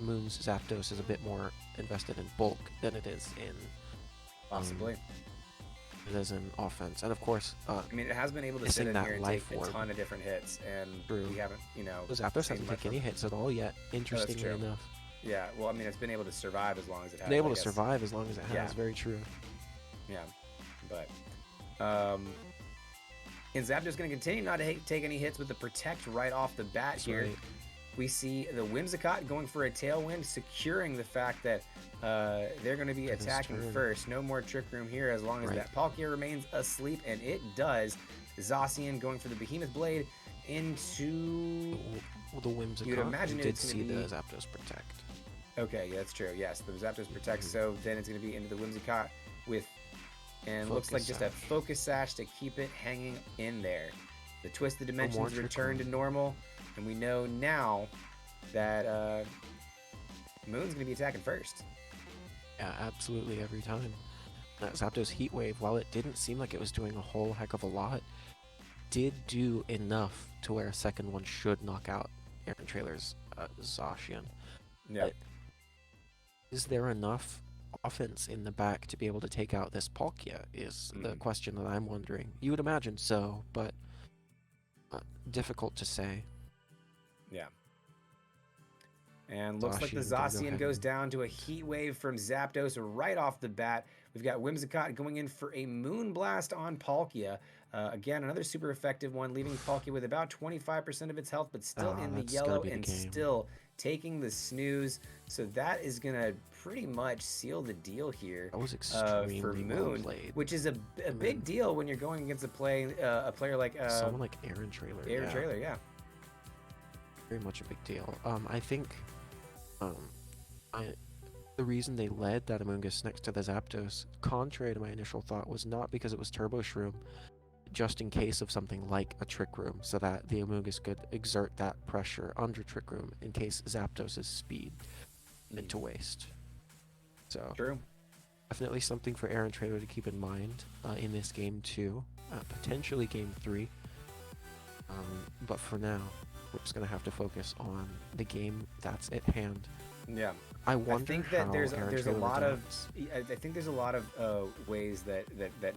Moon's Zapdos is a bit more invested in bulk than it is in Possibly. offense. And of course, I mean, it has been able to missing sit in that here and life take a orb. ton of different hits, and True. we haven't, Zapdos seen hasn't much taken any from- hits at all yet, interestingly true. enough. Yeah, well, I mean, it's been able to survive as long as it has. Been able I to guess. survive as long as it has, Yeah. very true. Yeah, but and Zapdos going to continue not to take any hits with the Protect right off the bat That's here. right. We see the Whimsicott going for a Tailwind, securing the fact that they're going to be For this attacking turn. first. No more Trick Room here as long as Right. that Palkia remains asleep, and it does. Zacian going for the Behemoth Blade into... The Whimsicott. You'd imagine we did it's gonna see be- the Zapdos Protect. Okay, yeah, that's true. Yes, the Zapdos protects, so then it's going to be into the Whimsicott with, and looks like Focus just a Sash. Focus Sash to keep it hanging in there. The Twisted Dimensions Trick return to Room. normal, and we know now that Moon's going to be attacking first. Yeah, absolutely every time. That Zapdos Heat Wave, while it didn't seem like it was doing a whole heck of a lot, did do enough to where a second one should knock out Aaron Trailer's Zacian. Yeah, Is there enough offense in the back to be able to take out this Palkia is the Mm. question that I'm wondering. You would imagine so, but difficult to say. yeah. And looks like the Zacian gonna go Zacian goes heavy. down to a Heat Wave from Zapdos right off the bat. We've got Whimsicott going in for a Moonblast on Palkia. Again, another super effective one, leaving Palkia with about 25% of its health, but still in the That's gotta yellow be the and game. still taking the snooze. So that is going to pretty much seal the deal here That was extremely for well Moon, played. which is a big mean- deal when you're going against a player like Someone like Aaron Trailer. Aaron yeah. Trailer, yeah. Very much a big deal. I think the reason they led that Amoonguss next to the Zapdos, contrary to my initial thought, was not because it was Turbo Shroom, just in case of something like a Trick Room, so that the Amoonguss could exert that pressure under Trick Room in case Zapdos' speed went to waste. So True. definitely something for Aaron Trailer to keep in mind in this game too, potentially game 3. But for now, we're just gonna have to focus on the game that's at hand. Yeah. I wonder I think that how there's Aaron a Trailer lot of adapts. I think there's a lot of ways that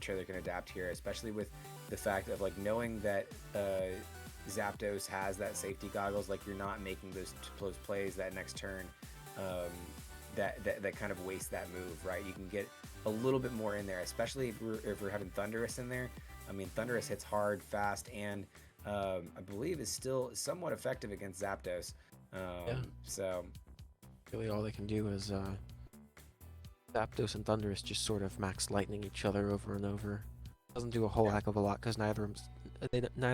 Trailer can adapt here, especially with the fact of like knowing that Zapdos has that safety goggles, like you're not making those plays that next turn that kind of waste that move, right? You can get a little bit more in there, especially if we're having Thundurus in there. I mean, Thundurus hits hard, fast, and I believe is still somewhat effective against Zapdos. So Really, all they can do is Zapdos and Thundurus just sort of max lightning each other over and over. Doesn't do a whole heck of a lot because neither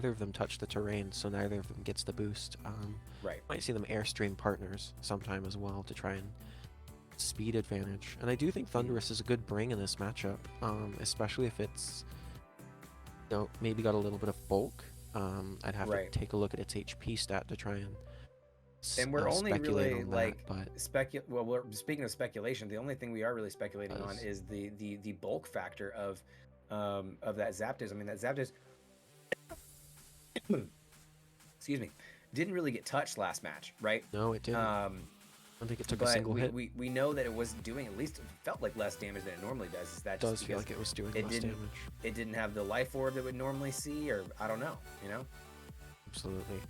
of them touch the terrain, so neither of them gets the boost. right. Might see them Airstream partners sometime as well to try and speed advantage. And I do think Thundurus is a good bring in this matchup, especially if it's maybe got a little bit of bulk. I'd have Right. to take a look at its HP stat to try and And we're only speculate really on like that, but well, we're speaking of speculation. The only thing we are really speculating on Does. is the bulk factor of that Zapdos. I mean, that Zapdos, excuse me, didn't really get touched last match, right? no, it didn't. I don't think it took a But single hit. we know that it was doing at least felt like less damage than it normally does. Is that It does just feel because like it was doing it less didn't- damage. it didn't have the life orb that would normally see, or I don't know, you know? Absolutely.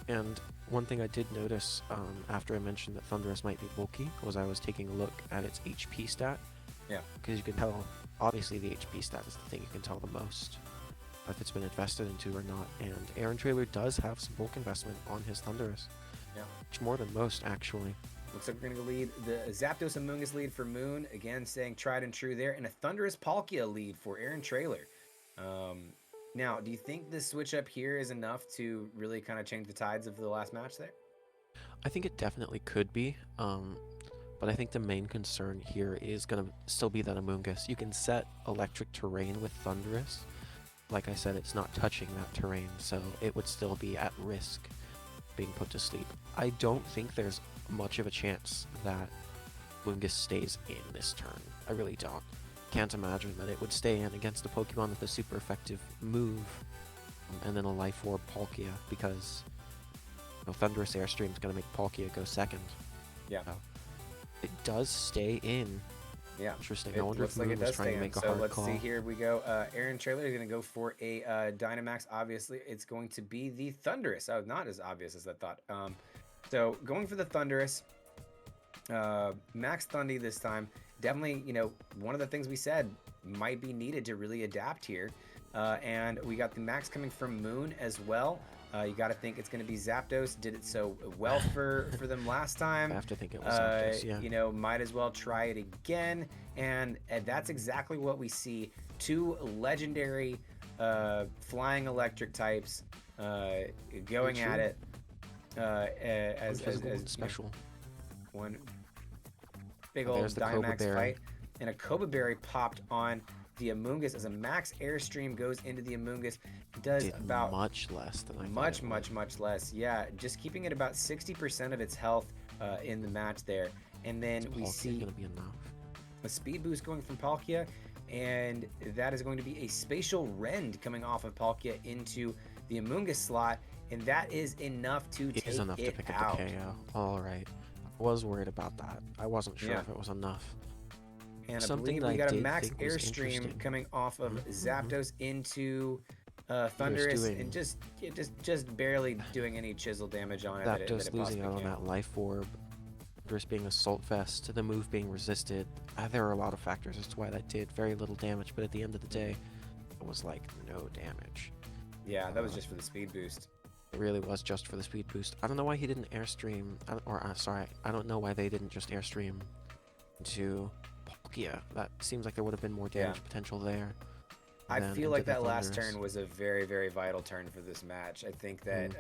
And one thing I did notice after I mentioned that Thundurus might be bulky was I was taking a look at its HP stat. Yeah. Because you can tell, obviously the HP stat is the thing you can tell the most if it's been invested into or not. And Aaron Trailer does have some bulk investment on his Thundurus. Yeah. Much more than most, actually. Looks like we're going to lead the Zapdos and Mungus lead for Moon. Again, saying tried and true there. And a Thunderous Palkia lead for Aaron Trailer. Now, do you think this switch up here is enough to really kind of change the tides of the last match there? I think it definitely could be. But I think the main concern here is going to still be that Amoonguss. You can set electric terrain with Thundurus. Like I said, it's not touching that terrain, so it would still be at risk being put to sleep. I don't think there's much of a chance that Amoonguss stays in this turn. I really don't. Can't imagine that it would stay in against a Pokemon with a super effective move and then a Life Orb Palkia, because Thundurus Airstream is going to make Palkia go second. Yeah. It does stay in. Yeah. Interesting. It I wonder looks if like Moon it was does trying stay to in. make a So hard let's call. see. Here we go. Aaron Trailer is going to go for a Dynamax. Obviously, it's going to be the Thunderous. Oh, not as obvious as I thought. So going for the Thunderous. Max Thundy this time. Definitely, one of the things we said might be needed to really adapt here. And we got the Max coming from Moon as well. You got to think it's going to be Zapdos. Did it so well for them last time. I have to think it was Zapdos, yeah. Might as well try it again. And that's exactly what we see. Two legendary flying electric types going at it. As special. One big old There's the Dynamax Cobra fight. And a Cobra Berry popped on the Amoonguss as a max airstream goes into the Amoonguss. Does Did about much less than I much thought much less. Yeah, just keeping it about 60% of its health in the match there. And then we see gonna be enough. a speed boost going from Palkia, and that is going to be a spatial rend coming off of Palkia into the Amoonguss slot, and that is enough to It take is enough to it pick out. up the KO. All right. I was worried about that. I wasn't sure Yeah. if it was enough. And Something I believe that we I got a did max think was airstream interesting. coming off of Mhm. Zapdos into Thunderous, doing- and just barely doing any chisel damage on it. Zapdos that losing possibly out on can. that life orb, Thunderous being Assault Vest, the move being resisted. There are a lot of factors as to why that did very little damage, but at the end of the day, it was like no damage. Yeah, that was just for the speed boost. It really was just for the speed boost. I don't know why he didn't airstream, I don't know why they didn't just airstream into Palkia. That seems like there would have been more damage potential there. I than feel into like the that last Thunderous. turn was a very, very vital turn for this match. I think that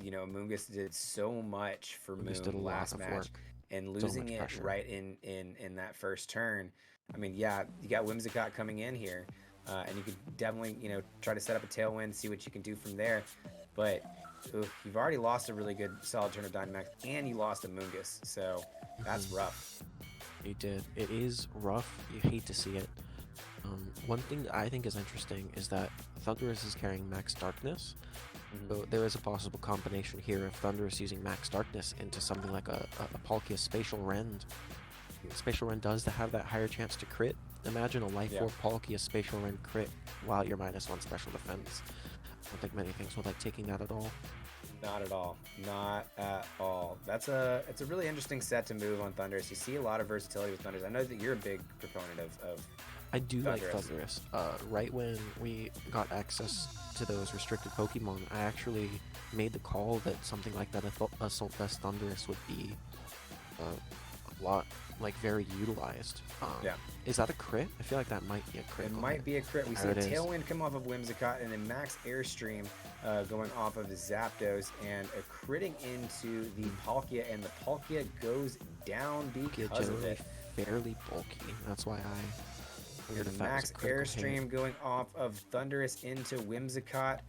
Amoonguss did so much for Amoonguss Moon did a lot last of match, work. and So losing much it pressure. right in that first turn. I mean, yeah, you got Whimsicott coming in here, and you could definitely try to set up a Tailwind, see what you can do from there. But you've already lost a really good solid turn of Dynamax, and you lost a Moongus, so that's rough. You did. It is rough. You hate to see it. One thing that I think is interesting is that Thunderous is carrying Max Darkness. So there is a possible combination here of Thunderous using Max Darkness into something like a Palkia Spatial Rend. Spatial Rend does have that higher chance to crit. Imagine a Life Orb Palkia Spatial Rend crit while you're -1 special defense. I don't think many things would like taking that at all. Not at all. Not at all. It's a really interesting set to move on Thunderous. You see a lot of versatility with Thunderous. I know that you're a big proponent of I do like Thunderous. Thunderous. Right when we got access to those restricted Pokemon, I actually made the call that something like that Assault Vest Thunderous would be a lot, very utilized. Is that a crit? I feel like that might be a crit. It might be a crit. We see There a it is. Tailwind come off of Whimsicott and a Max Airstream going off of the Zapdos and a critting into the Palkia, and the Palkia goes down because of generally it. fairly bulky. That's why I figured The if that was Max a critical hit. Airstream going off of Thunderous into Whimsicott.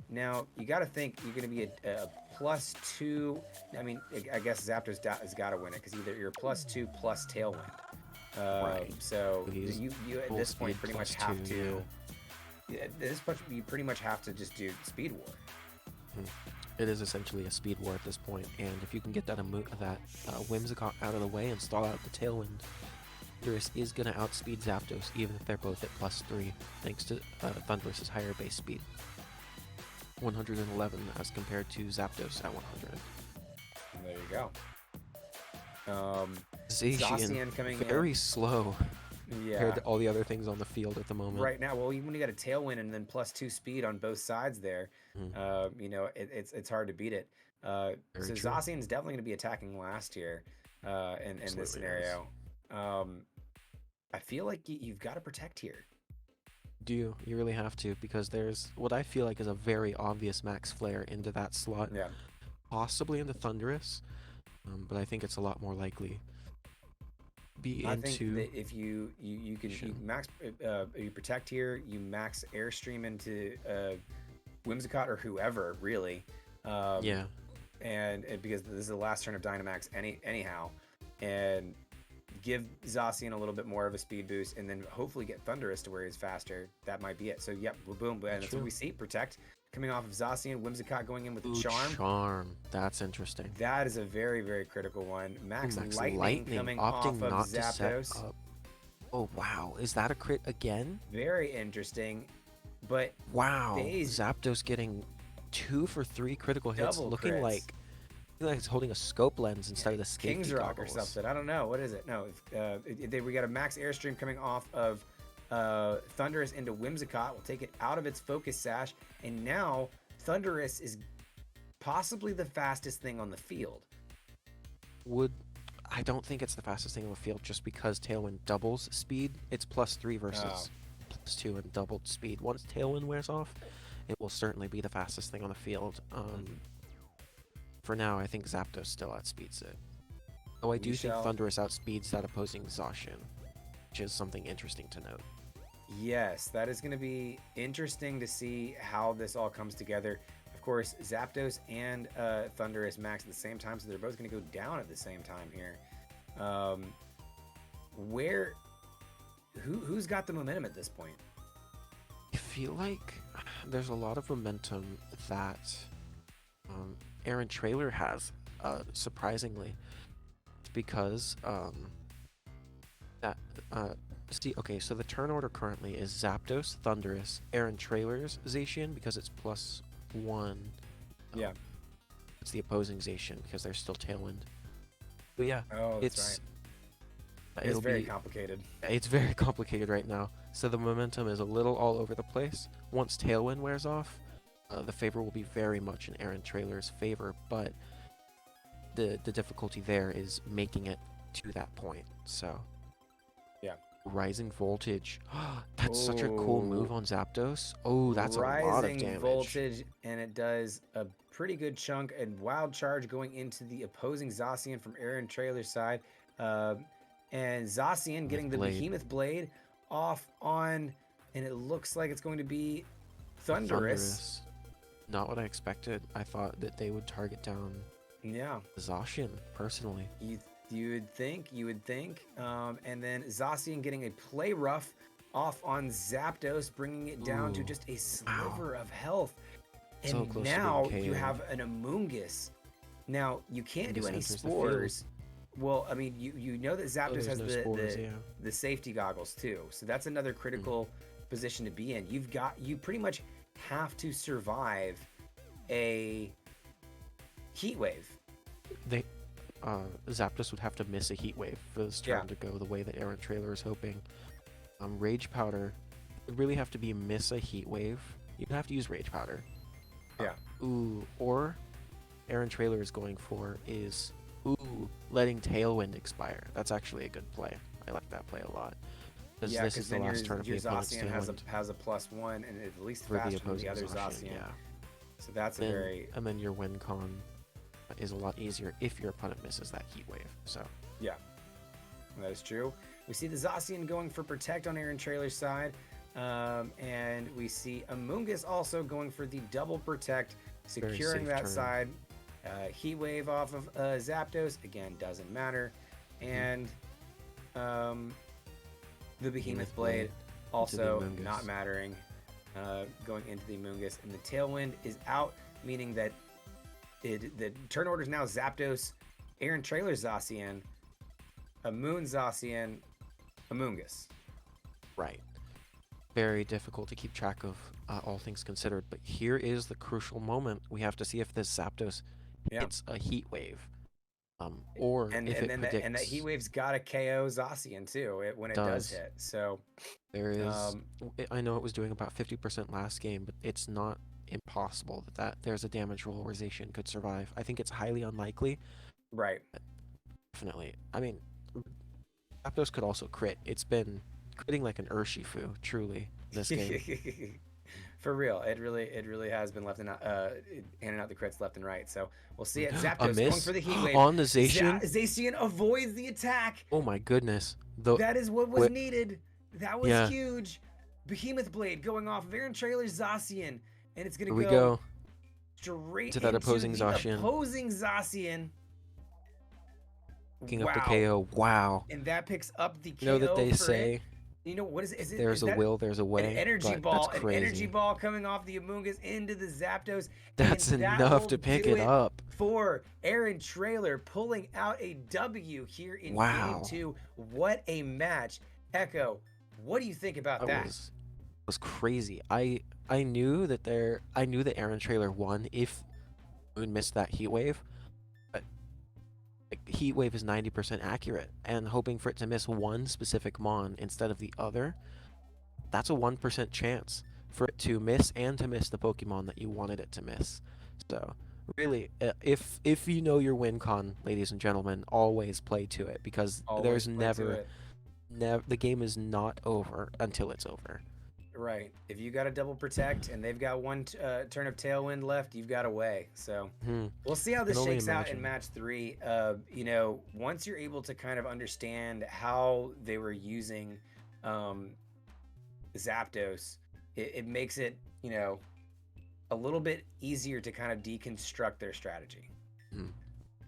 Now, you got to think you're going to be a +2. I mean, I guess Zapdos has got to win it because either you're +2 plus Tailwind. Right. So He's you at full this point speed pretty much +2, have to. Yeah, at this point, you pretty much have to just do Speed War. It is essentially a speed war at this point, and if you can get that Whimsicott out of the way and stall out the Tailwind, Thunderous is going to outspeed Zapdos even if they're both at +3, thanks to Thunderous's higher base speed. 111 as compared to Zapdos at 100. And there you go. Zacian Zacian coming very slow Yeah. compared to all the other things on the field at the moment. Right now, well, even when you got a Tailwind and then +2 speed on both sides there, it's hard to beat it. So Very true. Zacian's definitely going to be attacking last here in this Absolutely scenario. I feel like you've got to protect here. You really have to, because there's what I feel like is a very obvious Max Flare into that slot, Yeah. possibly into Thunderous, but I think it's a lot more likely be I think into that if you can you protect here, you max Airstream into Whimsicott or whoever really. yeah. And because this is the last turn of Dynamax anyhow, and give Zacian a little bit more of a speed boost, and then hopefully get Thunderous to where he's faster. That might be it. So yep, boom, and that's what True. we see. Protect. coming off of Zacian. Whimsicott going in with a Ooh, charm. Charm. That's interesting. That is a very, very critical one. Max, Max Lightning coming off opting of not to set Zapdos. up. Oh, wow. Is that a crit again? Very interesting. But Wow. Days- Zapdos getting 2 for 3 critical hits, Double looking crits. like he's holding a scope lens instead of the safety King's Rock goggles. or something. I don't know. What is it? No. We got a Max Airstream coming off of Thundurus into Whimsicott. We'll take it out of its focus sash. And now Thundurus is possibly the fastest thing on the field. I don't think it's the fastest thing on the field just because Tailwind doubles speed. It's +3 versus +2 and doubled speed. Once Tailwind wears off, it will certainly be the fastest thing on the field. For now, I think Zapdos still outspeeds it. Though I do think Thundurus outspeeds that opposing Zacian, which is something interesting to note. Yes, that is going to be interesting to see how this all comes together. Of course, Zapdos and Thundurus max at the same time, so they're both going to go down at the same time here. Who's got the momentum at this point? I feel like there's a lot of momentum that Aaron Trailer has, surprisingly. It's because so the turn order currently is Zapdos, Thundurus, Aaron Trailer's Zacian because it's +1. Yeah. It's the opposing Zacian because they're still Tailwind. But yeah, Oh, that's it's right. It's very complicated. It's very complicated right now. So the momentum is a little all over the place. Once Tailwind wears off, the favor will be very much in Aaron Trailer's favor, but the difficulty there is making it to that point. So yeah. Rising Voltage. That's such a cool move on Zapdos. Oh, that's a lot of Rising damage. Voltage, and it does a pretty good chunk. And Wild Charge going into the opposing Zacian from Aaron Trailer's side. And Zacian getting the Behemoth Blade off on, and it looks like it's going to be Thundurus. Not what I expected. I thought that they would target down Zacian, personally. You would think. And then Zacian getting a Play Rough off on Zapdos, bringing it down to just a sliver of health. And So close to now being you KO'd. have an Amoonguss. Now, you can't do Amoonguss any enters the spores. Well, I mean, you know that Zapdos has there's no spores, the safety goggles too. So that's another critical position to be in. You pretty much have to survive a heat wave. Zapdos would have to miss a heat wave for this turn to go the way that Aaron Trailer is hoping. Rage Powder would really have to be miss a heat wave. You'd have to use Rage Powder. Or Aaron Trailer is going for is letting Tailwind expire. That's actually a good play. I like that play a lot. Because this is the last turn of the opponent's Zacian Tailwind has a +1 and at least for the faster than opposing the other Zacian. Zacian. So that's And then your win con is a lot easier if your opponent misses that heat wave. So yeah, that is true. We see the Zacian going for Protect on Aaron Trailer's side, and we see Amoonguss also going for the double Protect, securing that turn. side. Heat wave off of Zapdos, again, doesn't matter, and the Behemoth Blade also not mattering, going into the Amoonguss, and the Tailwind is out, meaning that the turn order is now Zapdos, Aaron Trailer Zacian, Zacian, Amoonguss. right. Very difficult to keep track of, all things considered. But here is the crucial moment. We have to see if this Zapdos hits a heat wave, or if it predicts. And that heat wave's got a KO Zacian too when it does hit. So there is. I know it was doing about 50% last game, but it's not impossible that there's a damage roll where Zacian could survive. I think it's highly unlikely. Right. Definitely. I mean, Zapdos could also crit. It's been critting like an Urshifu, truly, this game. For real, it really has been handing out the crits left and right. So we'll see it. Zapdos going for the heat wave on the Zacian. Zacian avoids the attack. Oh my goodness! That is what was needed. That was huge. Behemoth Blade going off of Aaron Trailer's Zacian, and it's gonna go straight to that opposing into Zacian. Opposing Zacian. Picking up the KO. Wow. And that picks up the KO. You know that they say You know what is it? There's Is a that will, there's a way. an energy but ball? That's An crazy. energy ball coming off the Amoonguss into the Zapdos. That's and that enough will to pick do it up. for Aaron Trailer pulling out a W here in Wow. Game 2. What a match. Echo, what do you think about that? Was crazy. I knew that Aaron Trailer won if Moon missed that heat wave. But like, heat wave is 90% accurate, and hoping for it to miss one specific mon instead of the other, that's a 1% chance for it to miss and to miss the Pokemon that you wanted it to miss. So really, if you know your win con, ladies and gentlemen, always play to it, because Always there's play to never it. the game is not over until it's over. Right. If you got a double protect and they've got one turn of Tailwind left, you've got a way. So we'll see how this Can only shakes out in imagine. match 3. You know, once you're able to kind of understand how they were using Zapdos, it makes it, you know, a little bit easier to kind of deconstruct their strategy.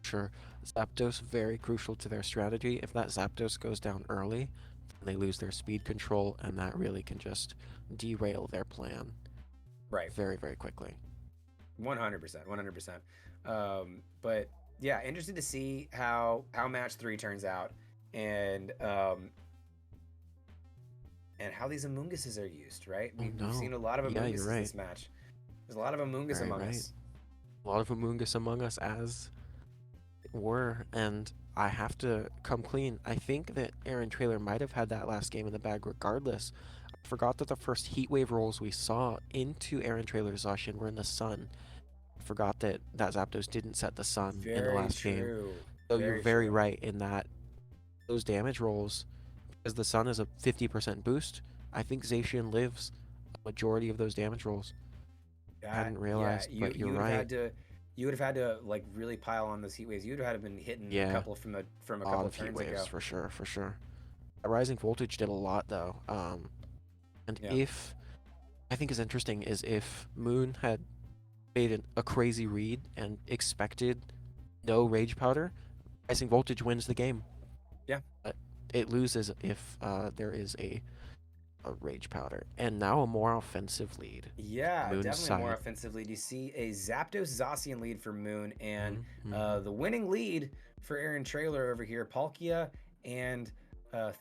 Sure. Zapdos, very crucial to their strategy. If that Zapdos goes down early, they lose their speed control, and that really can just derail their plan Right. very, very quickly. 100%. 100%. But yeah, interested to see how match 3 turns out, and how these Amoongus's are used, right? We've seen a lot of Yeah, Amoongus's you're right. this match. There's a lot of Amoongus Very among right. us. A lot of Amoonguss Among Us as it were, and I have to come clean. I think that Aaron Trailer might have had that last game in the bag regardless. I forgot that the first heat wave rolls we saw into Aaron Trailer's Zacian were in the sun. I forgot that Zapdos didn't set the sun in the last game. So you're very true. right in that those damage rolls, because the sun is a 50% boost, I think Zacian lives a majority of those damage rolls. I hadn't realized, but you're right. You would have had to like really pile on those heat waves. You would have been hitting a couple from a couple of turns ago. For sure. That rising voltage did a lot though. And if I think is interesting is if Moon had made a crazy read and expected no rage powder, rising voltage wins the game. Yeah. But it loses if there is a rage powder, and now a more offensive lead. Yeah, Moon's definitely side. more offensive lead. You see a Zapdos Zacian lead for Moon, and the winning lead for Aaron Trailer over here, Palkia and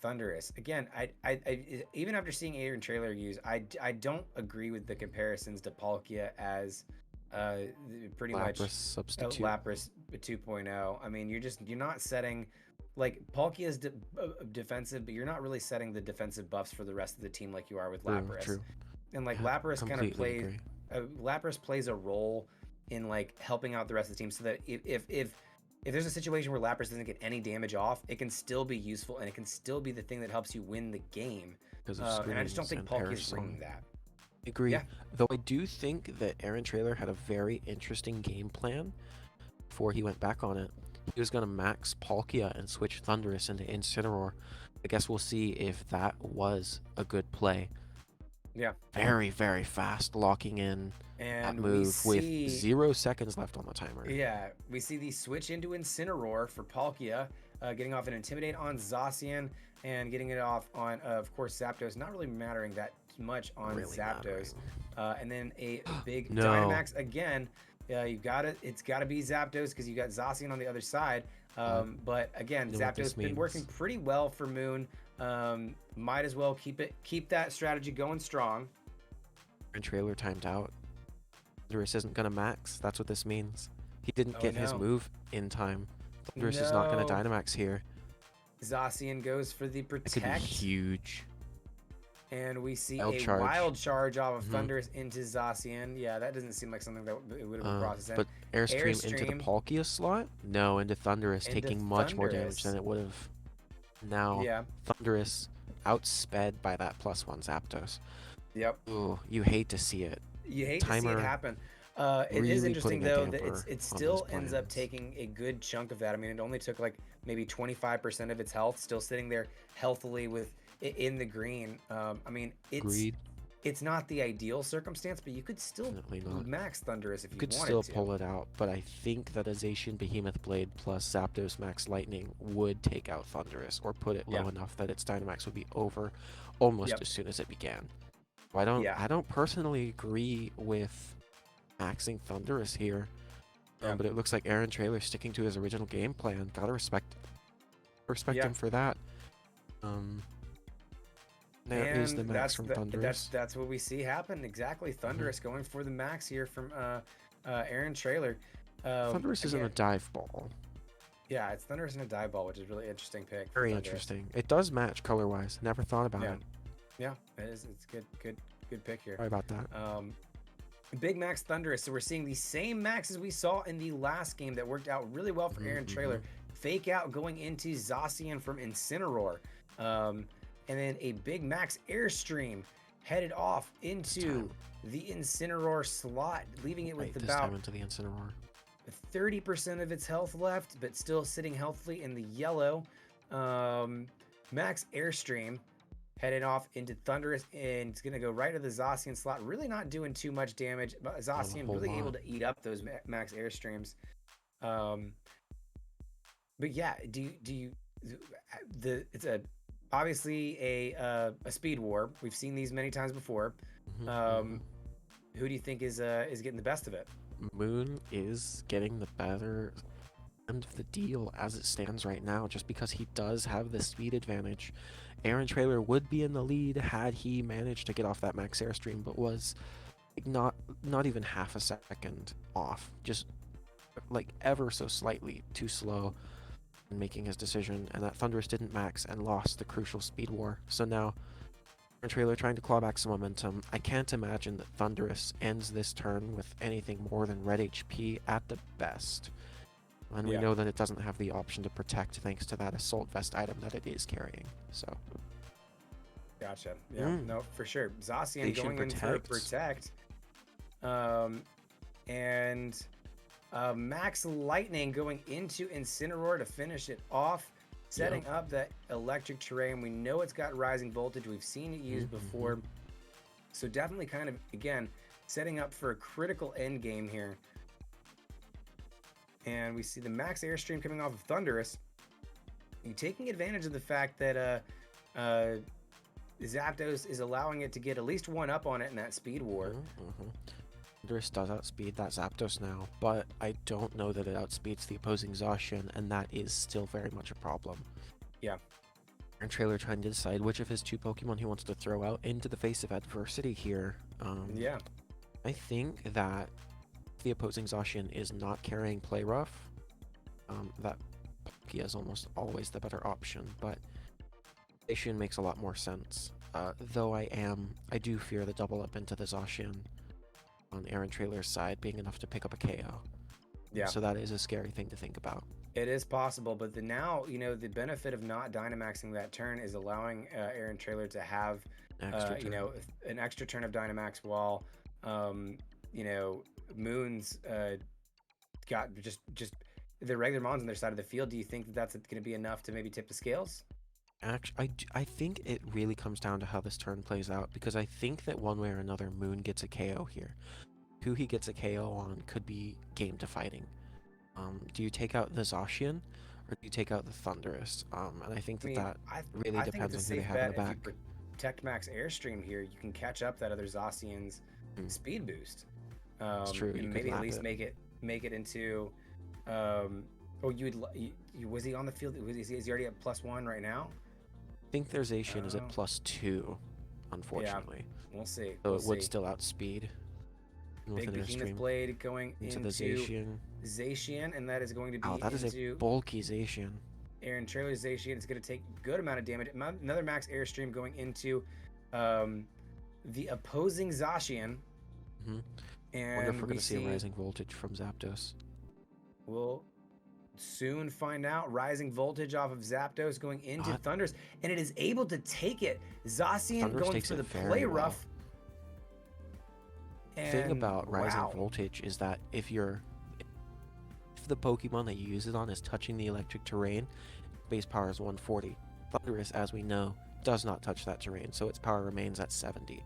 Thunderous. Again, I even after seeing Aaron Trailer use, I don't agree with the comparisons to Palkia as pretty Lapras much substitute. Lapras 2.0. I mean, you're not setting. Like, Palkia is defensive, but you're not really setting the defensive buffs for the rest of the team like you are with Lapras. True. And like Yeah, Lapras kind of plays, agree. Lapras plays a role in like helping out the rest of the team, so that if there's a situation where Lapras doesn't get any damage off, it can still be useful and it can still be the thing that helps you win the game. Because of And I just don't think Palkia is bringing that. Agree. Yeah. Though I do think that Aaron Trailer had a very interesting game plan before he went back on it. He was going to max Palkia and switch Thunderous into Incineroar. I guess we'll see if that was a good play. Yeah. Very, very fast, locking in And that move with 0 seconds left on the timer. Yeah, we see the switch into Incineroar for Palkia, getting off an Intimidate on Zacian and getting it off on, of course, Zapdos. Not really mattering that much on Really Zapdos. And then a big No. Dynamax again. It's got to be Zapdos because you got Zacian on the other side. But again, You know what this Zapdos been working means. pretty well for Moon. Might as well keep that strategy going strong. Aaron Trailer timed out. Thunderous isn't going to max. That's what this means. He didn't get his no. move in time. Thunderous is not going to No. Dynamax here. Zacian goes for the That could be Protect. huge. And we see Wild a charge. wild charge off of Thunderous into Zacian. Yeah, that doesn't seem like something that it would have been processed. But Airstream into the Airstream. Palkia slot? No, into Thunderous, Into taking much more damage Thunderous. than it would have. Now, Yeah. Thunderous outsped by that +1 Zapdos. Yep. Ooh, you hate to see it. You hate to see Timer it happen. It really is interesting putting a though that damper it on still those ends up plans. taking a good chunk of that. I mean, it only took like maybe 25% of its health, still sitting there healthily in the green. I mean, it's Agreed. it's not the ideal circumstance, but you could still Definitely not. max Thunderous if You you could wanted still to. pull it out, but I think that a Zacian Behemoth Blade plus Zapdos Max Lightning would take out Thunderous, or put it low Yeah. enough that its Dynamax would be over almost Yep. as soon as it began. Yeah. I don't personally agree with maxing Thunderous here, Yeah. but it looks like Aaron Trailer's sticking to his original game plan. Gotta respect Yeah. him for that. There is the max from Thunderous. That's what we see happen. Exactly. Thunderous going for the max here from Aaron Trailer. Thunderous isn't a again, dive ball. Yeah, it's Thunderous and a dive ball, which is a really interesting pick. for Very Thunderous. interesting. It does match color-wise. Never thought about Yeah. it. Yeah, it is. It's good pick here. Sorry about that. Big Max Thunderous. So we're seeing the same maxes we saw in the last game that worked out really well for Aaron Trailer. Fake out going into Zacian from Incineroar. And then a Big Max Airstream headed off into the Incineroar slot, leaving it with This about time into the Incineroar. 30% of its health left, but still sitting healthily in the yellow. Max Airstream headed off into Thunderous, and it's going to go right to the Zacian slot. Really not doing too much damage, but Zacian whole really lot. able to eat up those Max Airstreams. But yeah, it's obviously a speed war. We've seen these many times before. Who do you think is getting the best of it? Moon is getting the better end of the deal as it stands right now, just because he does have the speed advantage. Aaron Trailer would be in the lead had he managed to get off that Max Airstream, but was not even half a second off, just like ever so slightly too slow in making his decision, and that Thunderous didn't max and lost the crucial speed war. So now Aaron Trailer trying to claw back some momentum. I can't imagine that Thunderous ends this turn with anything more than red HP at the best. And we know that it doesn't have the option to protect thanks to that Assault Vest item that it is carrying. So Gotcha. Yeah, no, for sure. Zacian going in for a protect. And Max Lightning going into Incineroar to finish it off, setting up that electric terrain. We know it's got rising voltage. We've seen it used before. So definitely kind of, again, setting up for a critical end game here. And we see the Max Airstream coming off of Thunderous. And taking advantage of the fact that Zapdos is allowing it to get at least one up on it in that speed war. Thunderous does outspeed that Zapdos now, but I don't know that it outspeeds the opposing Zacian, and that is still very much a problem. Yeah. Aaron Trailer trying to decide which of his two Pokemon he wants to throw out into the face of adversity here. I think that the opposing Zacian is not carrying Play Rough, that Palkia is almost always the better option, but Zacian makes a lot more sense. Though I do fear the double up into the Zacian on Aaron Trailer's side being enough to pick up a KO. Yeah. So that is a scary thing to think about. It is possible, but now, the benefit of not Dynamaxing that turn is allowing Aaron Trailer to have, an extra turn of Dynamax while, Moon's got just the regular Mons on their side of the field. Do you think that that's going to be enough to maybe tip the scales? Actually, I think it really comes down to how this turn plays out, because I think that one way or another Moon gets a KO here. Who he gets a KO on could be game defining. Do you take out the Zacian, or do you take out the Thunderous? And I think that really depends on who they have in the back. If you protect Max Airstream here, you can catch up that other Zacian's speed boost. It's true. And maybe at least make it into. Was he on the field? Is he already at +1 right now? I think their Zacian is at +2, unfortunately. Yeah, we'll see. So it would still outspeed. Big Behemoth Blade going into the Zacian, and that is going to be that is a bulky Zacian. Aaron Trailer's Zacian. It's going to take a good amount of damage. Another Max Airstream going into the opposing Zacian. And I wonder if we're going to see a rising voltage from Zapdos. We'll soon find out. Rising voltage off of Zapdos going into Thunders, and it is able to take it. Zacian Thunders going for the Play Rough. The thing about rising voltage is that if the Pokemon that you use it on is touching the electric terrain, base power is 140. Thunderous, as we know, does not touch that terrain, so its power remains at 70.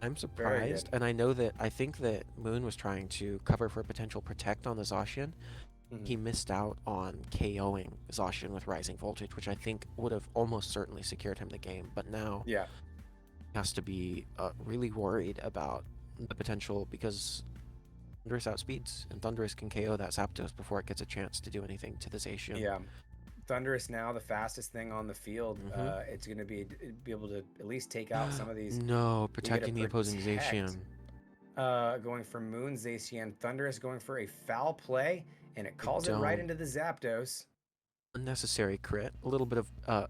I'm Very surprised, good. and I think that Moon was trying to cover for a potential protect on the Zacian. He missed out on KOing Zacian with Rising Voltage, which I think would have almost certainly secured him the game. But now Yeah. he has to be really worried about the potential because Thunderous outspeeds, and Thunderous can KO that Zapdos before it gets a chance to do anything to the Zacian. Yeah. Thunderous now the fastest thing on the field. Mhm. It's going to be able to at least take out some of these. No, You get a protecting the opposing protect. Zacian. Going for Moon Zacian. Thunderous going for a foul play, and it calls it right don't. into the Zapdos. Unnecessary crit. A little bit of Yeah.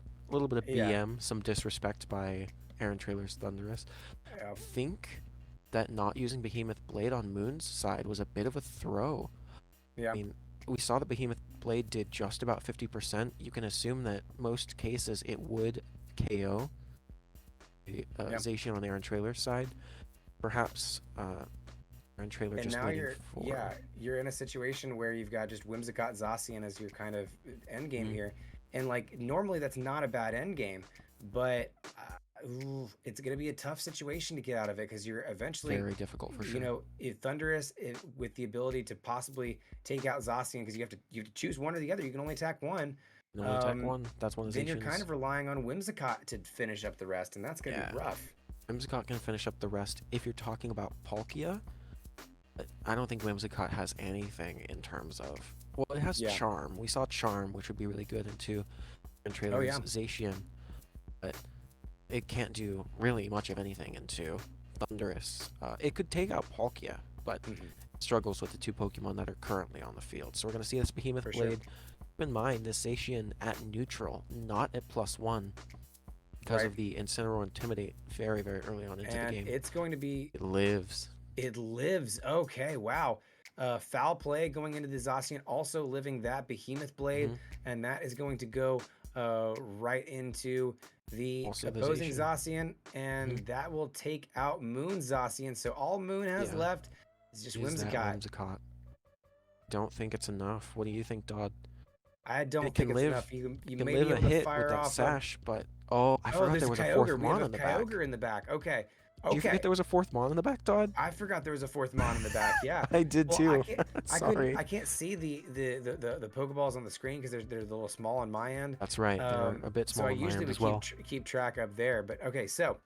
BM, some disrespect by Aaron Trailer's Thunderous. I think that not using Behemoth Blade on Moon's side was a bit of a throw. Yeah. I mean, we saw that Behemoth Blade did just about 50%. You can assume that most cases it would KO Zacian on Aaron Trailer's side. Perhaps Aaron Trailer And just now waiting for... you're in a situation where you've got just Whimsicott Zacian as your kind of end game here, and like normally that's not a bad end game, but it's going to be a tough situation to get out of it because you're eventually very difficult for sure. You know, if Thunderous with the ability to possibly take out Zacian because you have to choose one or the other. You can only attack one. You can only attack one. That's one of the Then you're kind of relying on Whimsicott to finish up the rest, and that's going to be rough. Whimsicott can finish up the rest. If you're talking about Palkia, I don't think Whimsicott has anything in terms of... Well, it has Charm. We saw Charm, which would be really good into Trailer's Zacian, but it can't do really much of anything into Thunderous. It could take out Palkia, but it struggles with the two Pokemon that are currently on the field. So we're going to see this Behemoth Blade. Keep in mind, this Zacian at neutral, not at +1. Because of the Incineroar Intimidate very, very early on into the game. It's going to be... It lives. It lives. Okay, wow. Foul play going into the Zacian, also living that Behemoth Blade, and that is going to go right into the opposing Zacian, and that will take out Moon Zacian. So all Moon has left is just Whimsicott. Don't think it's enough. What do you think, Dodd? I don't think it's enough. You can may live be a able to hit fire with that off sash, but I forgot there was a fourth Mon in the back. Kyogre in the back. Okay. Did you forget there was a fourth Mon in the back, Dodd? I forgot there was a fourth Mon in the back. Yeah, I did too. Sorry, I can't see the Pokeballs on the screen because they're a little small on my end. That's right. They're a bit small on my end as well. So I usually keep track up there. But okay, so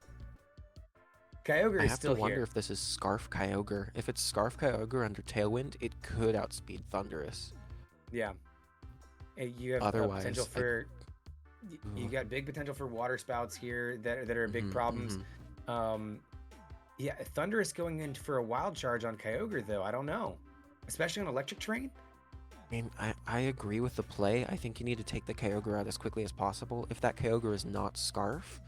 Kyogre is still here. I have to wonder if this is Scarf Kyogre. If it's Scarf Kyogre under Tailwind, it could outspeed Thunderous. Yeah. You have potential for. You got big potential for water spouts here that are big problems. Yeah, Thunderous going in for a wild charge on Kyogre though. I don't know, especially on electric terrain. I mean, I agree with the play. I think you need to take the Kyogre out as quickly as possible. If that Kyogre is not Scarf,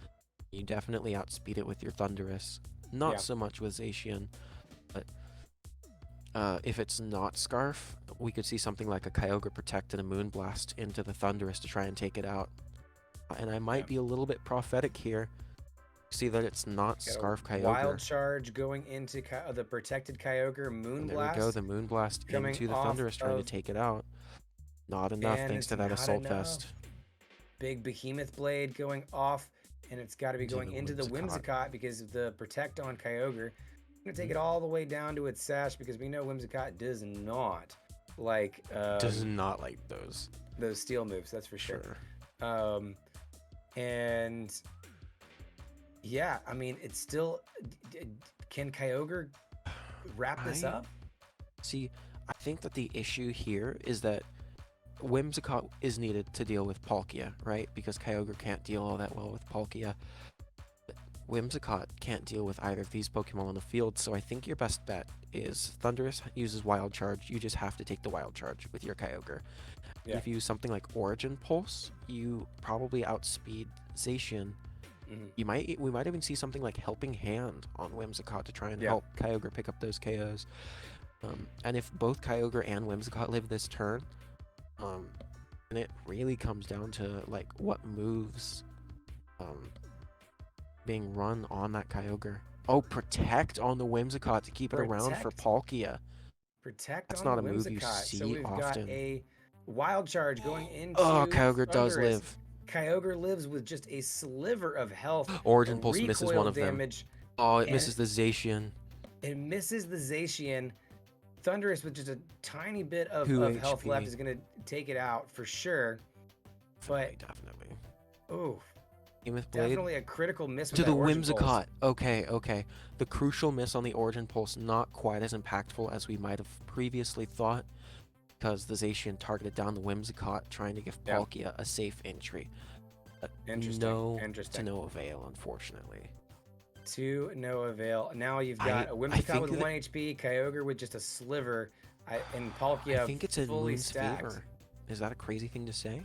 you definitely outspeed it with your Thunderous. Not so much with Zacian, but if it's not Scarf, we could see something like a Kyogre Protect and a Moonblast into the Thunderous to try and take it out. And I might be a little bit prophetic here. See that it's not Scarf Kyogre. Wild charge going into the protected Kyogre. Moonblast. There we go. The Moonblast into the Thunderous trying to take it out. Not enough thanks to that Assault Vest. Big Behemoth Blade going off, and it's got to be going into the Whimsicott because of the protect on Kyogre. I'm going to take it all the way down to its sash because we know Whimsicott does not like... does not like those steel moves, that's for sure. And... yeah, I mean, it's still... Can Kyogre wrap this up? See, I think that the issue here is that Whimsicott is needed to deal with Palkia, right? Because Kyogre can't deal all that well with Palkia. Whimsicott can't deal with either of these Pokemon on the field, so I think your best bet is Thunderous uses Wild Charge. You just have to take the Wild Charge with your Kyogre. Yeah. If you use something like Origin Pulse, you probably outspeed Zacian. We might even see something like Helping Hand on Whimsicott to try and help Kyogre pick up those KOs. And if both Kyogre and Whimsicott live this turn, and it really comes down to like what moves being run on that Kyogre. Oh, Protect on the Whimsicott to keep it around for Palkia. Protect. That's on not the a move Whimsicott. you see so we've often. Got a Wild Charge going into Kyogre Thunderous. does live. Kyogre lives with just a sliver of health. Origin Pulse misses one of damage. Oh, it And misses the Zacian. It misses the Zacian. Thunderous with just a tiny bit of 2 health HP. left is going to take it out for sure. But, Definitely. oh, Behemoth Blade definitely a critical miss with to that the Origin Pulse. Whimsicott. Okay. The crucial miss on the Origin Pulse, not quite as impactful as we might have previously thought, because the Zacian targeted down the Whimsicott, trying to give Yeah. Palkia a safe entry. But Interesting. to no avail, unfortunately. To no avail. Now you've I got a Whimsicott think with that- 1 HP, Kyogre with just a sliver, and Palkia I think it's in fully Moon's stacked. favor. Is that a crazy thing to say?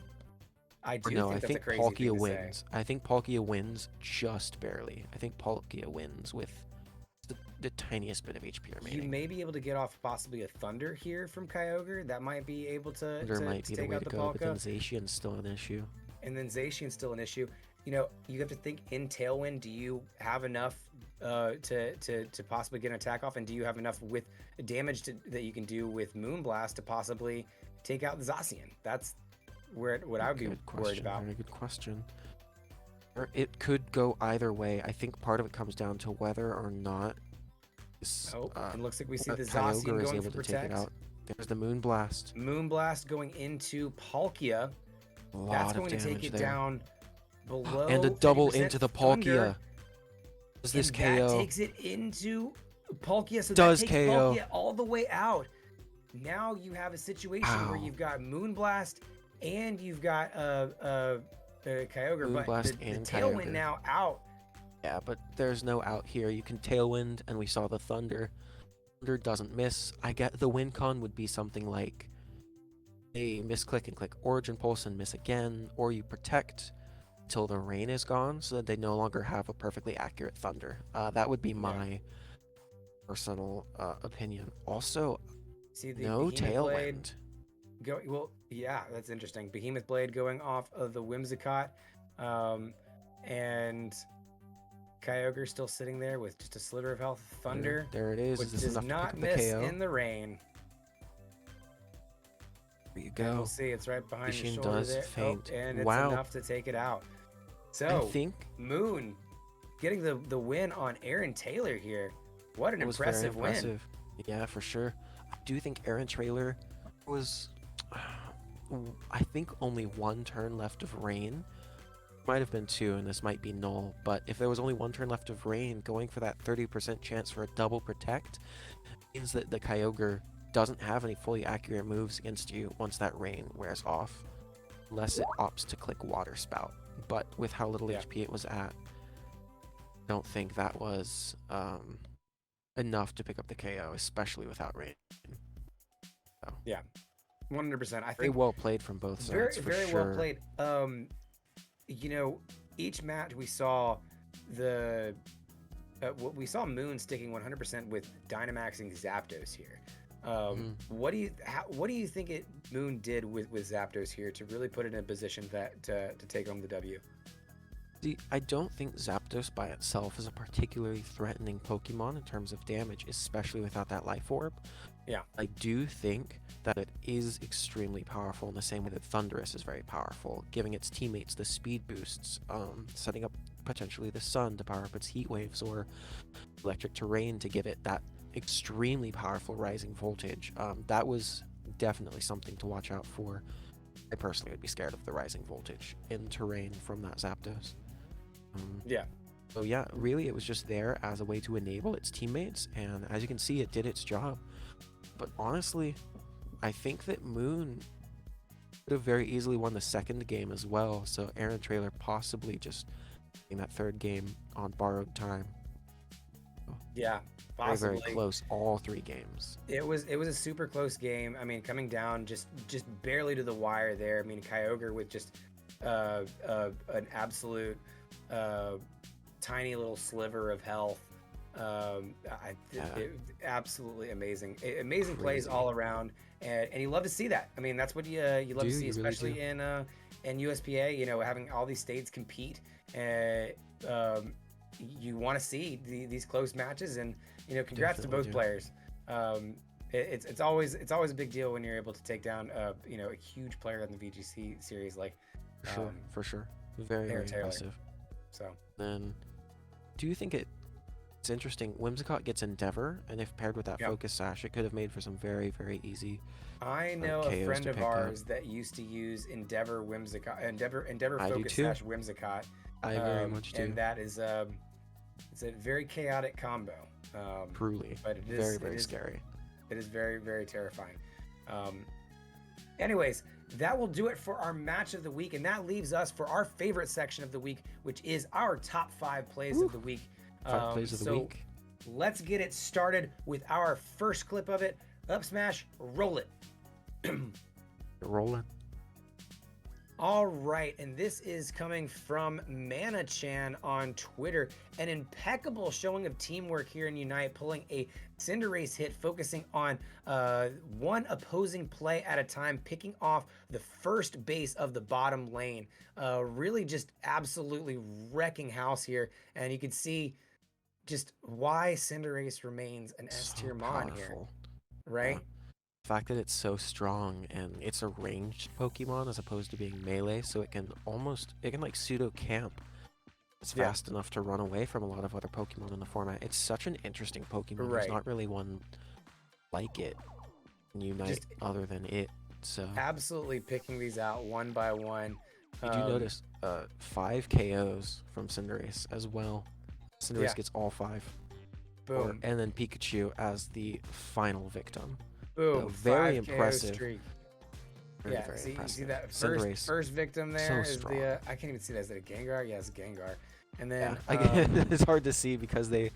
I Or do no, think I that's think a crazy Palkia thing to wins. say. I think Palkia wins just barely. I think Palkia wins with the tiniest bit of HP You remaining. may be able to get off possibly a Thunder here from Kyogre. That might be able to, There might be the take way out to the go, but then Palkia. Zacian's still an issue. And then Zacian's still an issue. You know, you have to think in Tailwind, do you have enough to possibly get an attack off? And do you have enough with damage that you can do with Moonblast to possibly take out the Zacian? That's what I would be worried about. Very good question. It could go either way. I think part of it comes down to whether or not this, Oh, it looks like we see the Kyogre Zacian is going able for to take it Protect. out. There's the Moonblast. Moonblast going into Palkia. A lot That's of going to damage take it there. down below And a double 50% into the Thunder, Palkia. Does this and KO? that takes it into Palkia, so Does that takes KO. Palkia all the way out. Now you have a situation where Ow. you've got Moonblast and you've got Kyogre, but Moonblast the and Tailwind Kyogre. now out. Yeah, but there's no out here. You can Tailwind, and we saw the Thunder. Thunder doesn't miss. I get the win con would be something like a misclick and click Origin Pulse and miss again, or you protect till the rain is gone so that they no longer have a perfectly accurate Thunder. That would be my personal opinion. Also, See the no Behemoth Blade Tailwind. well, yeah, that's interesting. Behemoth Blade going off of the Whimsicott, and Kyogre still sitting there with just a sliver of health. Thunder, There it is. which Is this does enough to not pick up the miss KO? in the rain. There you And go. we'll see, it's right behind your Zacian shoulder does there. faint. Oh, and it's Wow. enough to take it out. I So think Moon getting the win on Aaron Taylor here. What an it was very impressive win. impressive. Yeah, for sure. I do think Aaron Trailer was, I think, only one turn left of rain. Might have been two, and this might be null. But if there was only one turn left of rain, going for that 30% chance for a double protect means that the Kyogre doesn't have any fully accurate moves against you once that rain wears off, unless it opts to click Water Spout. But with how little Yeah. HP it was at, I don't think that was enough to pick up the KO, especially without rain. 100%. I Very think well played from both sides, very, for very sure. well played. You know, each match we saw we saw Moon sticking 100% with Dynamaxing Zapdos here. What do you think Moon did with Zapdos here to really put it in a position that to take home the W? See, I don't think Zapdos by itself is a particularly threatening Pokemon in terms of damage, especially without that Life Orb. Yeah. I do think that it is extremely powerful in the same way that Thunderous is very powerful, giving its teammates the speed boosts, setting up potentially the Sun to power up its Heat Waves, or Electric Terrain to give it that extremely powerful Rising Voltage. That was definitely something to watch out for. I personally would be scared of the Rising Voltage in terrain from that Zapdos. Yeah. So yeah, really it was just there as a way to enable its teammates, and as you can see, it did its job. But honestly, I think that Moon could have very easily won the second game as well, so Aaron Trailer possibly just in that third game on borrowed time. Yeah, Very, possibly. very close, all three games. It was a super close game. I mean, coming down just barely to the wire there. I mean, Kyogre with just an absolute tiny little sliver of health. Absolutely amazing. Amazing plays Crazy. all around, and you love to see that. I mean, that's what you love to see, You really especially do. in USPA. You know, having all these states compete. You want to see these close matches, and you know, congrats to both Definitely do. players. It's always a big deal when you're able to take down a huge player in the VGC series like For sure. Very, Aaron very Taylor. impressive. so. Then, do you think it It's interesting. Whimsicott gets Endeavor, and if paired with that Yep. Focus Sash, it could have made for some very, very easy. I know KOs a friend to of pick up. ours that used to use Endeavor Whimsicott, Endeavor I do Focus too. Sash Whimsicott. I very much do. And that is it's a very chaotic combo. Truly. But it is Very, very it is, scary. It is very, very terrifying. Anyways, that will do it for our match of the week, and that leaves us for our favorite section of the week, which is our top 5 plays of the week. 5 plays of the week. Let's get it started with our first clip of it. Up smash, roll it. You're rolling. All right, and this is coming from Mana-chan on Twitter. An impeccable showing of teamwork here in Unite, pulling a Cinderace hit, focusing on one opposing play at a time, picking off the first base of the bottom lane. Really just absolutely wrecking house here, and you can see just why Cinderace remains an S-tier mon here, powerful. right? The fact that it's so strong and it's a ranged Pokemon as opposed to being melee, so it can like pseudo camp. It's Yeah. fast enough to run away from a lot of other Pokemon in the format. It's such an interesting Pokemon. Right. There's not really one like it in Unite Just- other than it. So Absolutely picking these out one by one. you do notice 5 KOs from Cinderace as well. Cinderace Yeah. gets all 5. Boom, And then Pikachu as the final victim. boom. very 5 KO impressive. Streak. Very, Yeah, very see, you impressive. see that Cinderace, first victim there is strong. the I can't even see that. Is it a Gengar? Yeah, it's a Gengar. And then yeah, it's hard to see because they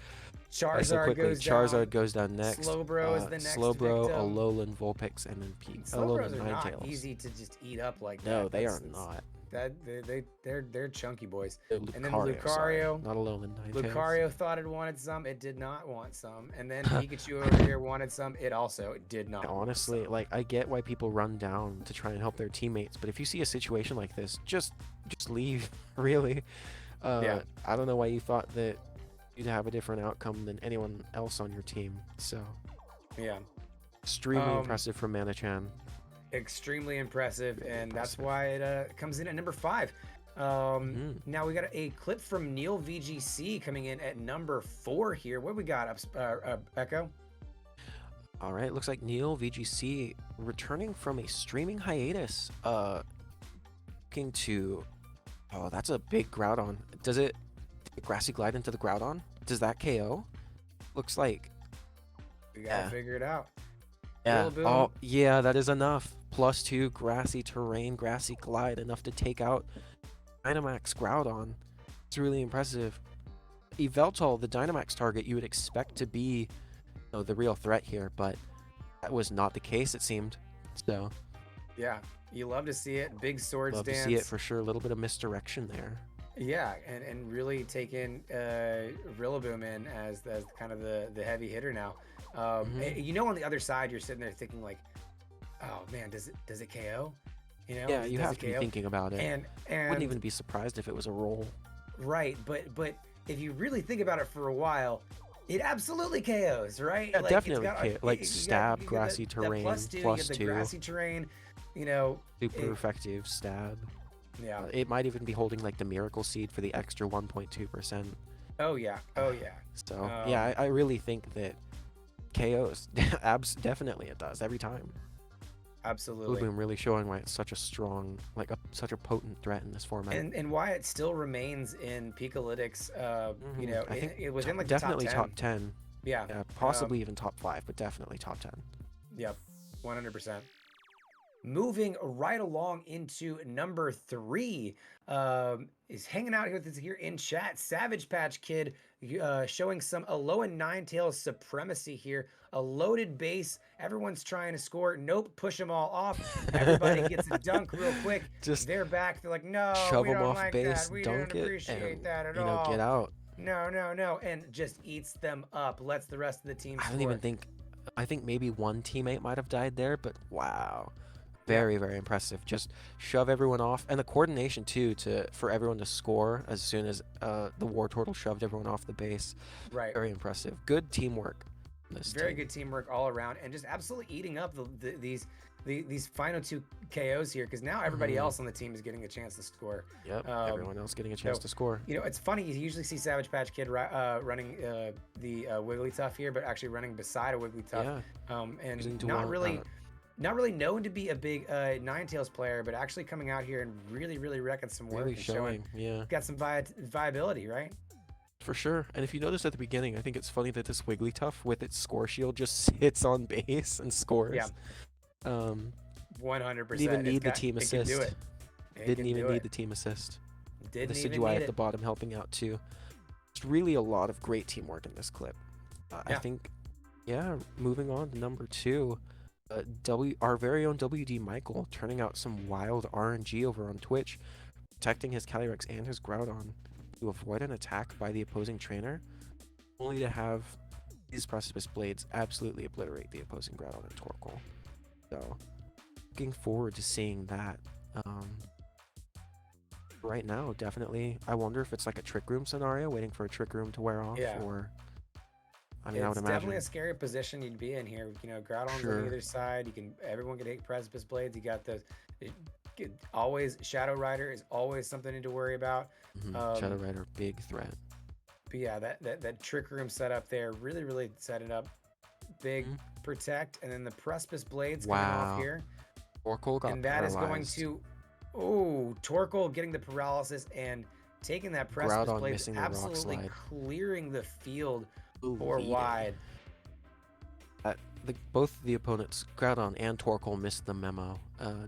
so Charizard quickly. goes Charizard down. goes down next. Slowbro is the next Slowbro, victim. Alolan, Vulpix, and then Slowbros Alolan are not Ninetales. easy to just eat up like that. No, they are That's- not. They're chunky boys. Lucario, And then sorry, Lucario. not Alolan Ninetales. Lucario thought it wanted some. It did not want some. And then Pikachu over here wanted some. It also did not. want Honestly, some. like I get why people run down to try and help their teammates, but if you see a situation like this, just leave. Really. Yeah. I don't know why you thought that you'd have a different outcome than anyone else on your team. So Yeah. extremely impressive from Mana-chan. Extremely impressive, Very and that's impressive. why it comes in at number 5. Now we got a clip from Neil VGC coming in at number 4 here. What we got, Echo? All right, looks like Neil VGC returning from a streaming hiatus. Looking to, oh, that's a big Groudon. Does it Grassy Glide into the Groudon? Does that KO? Looks like. We gotta Yeah. figure it out. Yeah. Rillaboom. Oh, yeah, that is enough. +2 Grassy Terrain, Grassy Glide, enough to take out Dynamax Groudon. It's really impressive. Yveltal, the Dynamax target, you would expect to be the real threat here, but that was not the case, it seemed. So, Yeah, you love to see it. Big sword love stance. to see it for sure. A little bit of misdirection there. Yeah, and really taking Rillaboom in as kind of the heavy hitter now. Mhm. On the other side, you're sitting there thinking like, oh man, does it KO? Yeah, you does have it to be KO? thinking about it. And Wouldn't even be surprised if it was a roll. right, but if you really think about it for a while, it absolutely KOs, right? Yeah, Like, definitely it's got, KO. Like you got- stab, you get grassy that terrain, +2, you +2. get the grassy terrain. Super it- effective stab. Yeah. It might even be holding like the Miracle Seed for the extra 1.2%. Oh yeah. Oh yeah. So yeah, I really think that KOs. Definitely it does every time. Absolutely. Rillaboom really showing why it's such a strong, such a potent threat in this format. And why it still remains in Pikalytics, I think it within like definitely the top 10. Yeah. Yeah, possibly even top 5, but definitely top 10. Yep. 100%. Moving right along into number 3, is hanging out with us here in chat. Savage Patch Kid showing some Alolan Ninetales supremacy here. A loaded base. Everyone's trying to score. Nope. Push them all off. Everybody gets a dunk real quick. Just They're back. They're like, no, shove we them don't off like base, that. We dunk don't it, appreciate and that at all. get out. No. And just eats them up. Lets the rest of the team I score. don't even think. I think maybe one teammate might have died there, but wow. Very, very impressive. Just shove everyone off, and the coordination too for everyone to score as soon as the War Turtle shoved everyone off the base. Right. Very impressive. Good teamwork. This Very team. good teamwork all around, and just absolutely eating up these final 2 KOs here, because now everybody else on the team is getting a chance to score. Yep, everyone else getting a chance to score. You know, it's funny. You usually see Savage Patch Kid running the Wigglytuff here, but actually running beside a Wigglytuff. And not really known to be a big Ninetales player, but actually coming out here and really wrecking some work. Really and showing, yeah. Got some viability, right? For sure. And if you notice at the beginning, I think it's funny that this Wigglytuff with its score shield just sits on base and scores. Yeah. 100%. 100%. Didn't even need the team assist. It can do it. Didn't even need the team assist. Didn't the even Decidueye need at the bottom helping out too. It's really a lot of great teamwork in this clip. I think, moving on to number 2. Our very own WD Michael turning out some wild RNG over on Twitch, protecting his Calyrex and his Groudon to avoid an attack by the opposing trainer, only to have his Precipice Blades absolutely obliterate the opposing Groudon and Torkoal. So, looking forward to seeing that. Right now, definitely, I wonder if it's like a Trick Room scenario, waiting for a Trick Room to wear off, or... I mean, I would it's imagine. definitely a scary position you'd be in here. You know, Groudon's on either side. Everyone can hit Precipice Blades. You got always Shadow Rider is always something to worry about. Shadow Rider, big threat. But yeah, that Trick Room setup there, really setting up big protect, and then the Precipice Blades coming off here. Torkoal got and that paralyzed. is going to, Torkoal getting the paralysis and taking that Precipice Groudon Blades, missing absolutely the rock clearing the field. Ooh, or wide. Both the opponents, Groudon and Torkoal, missed the memo.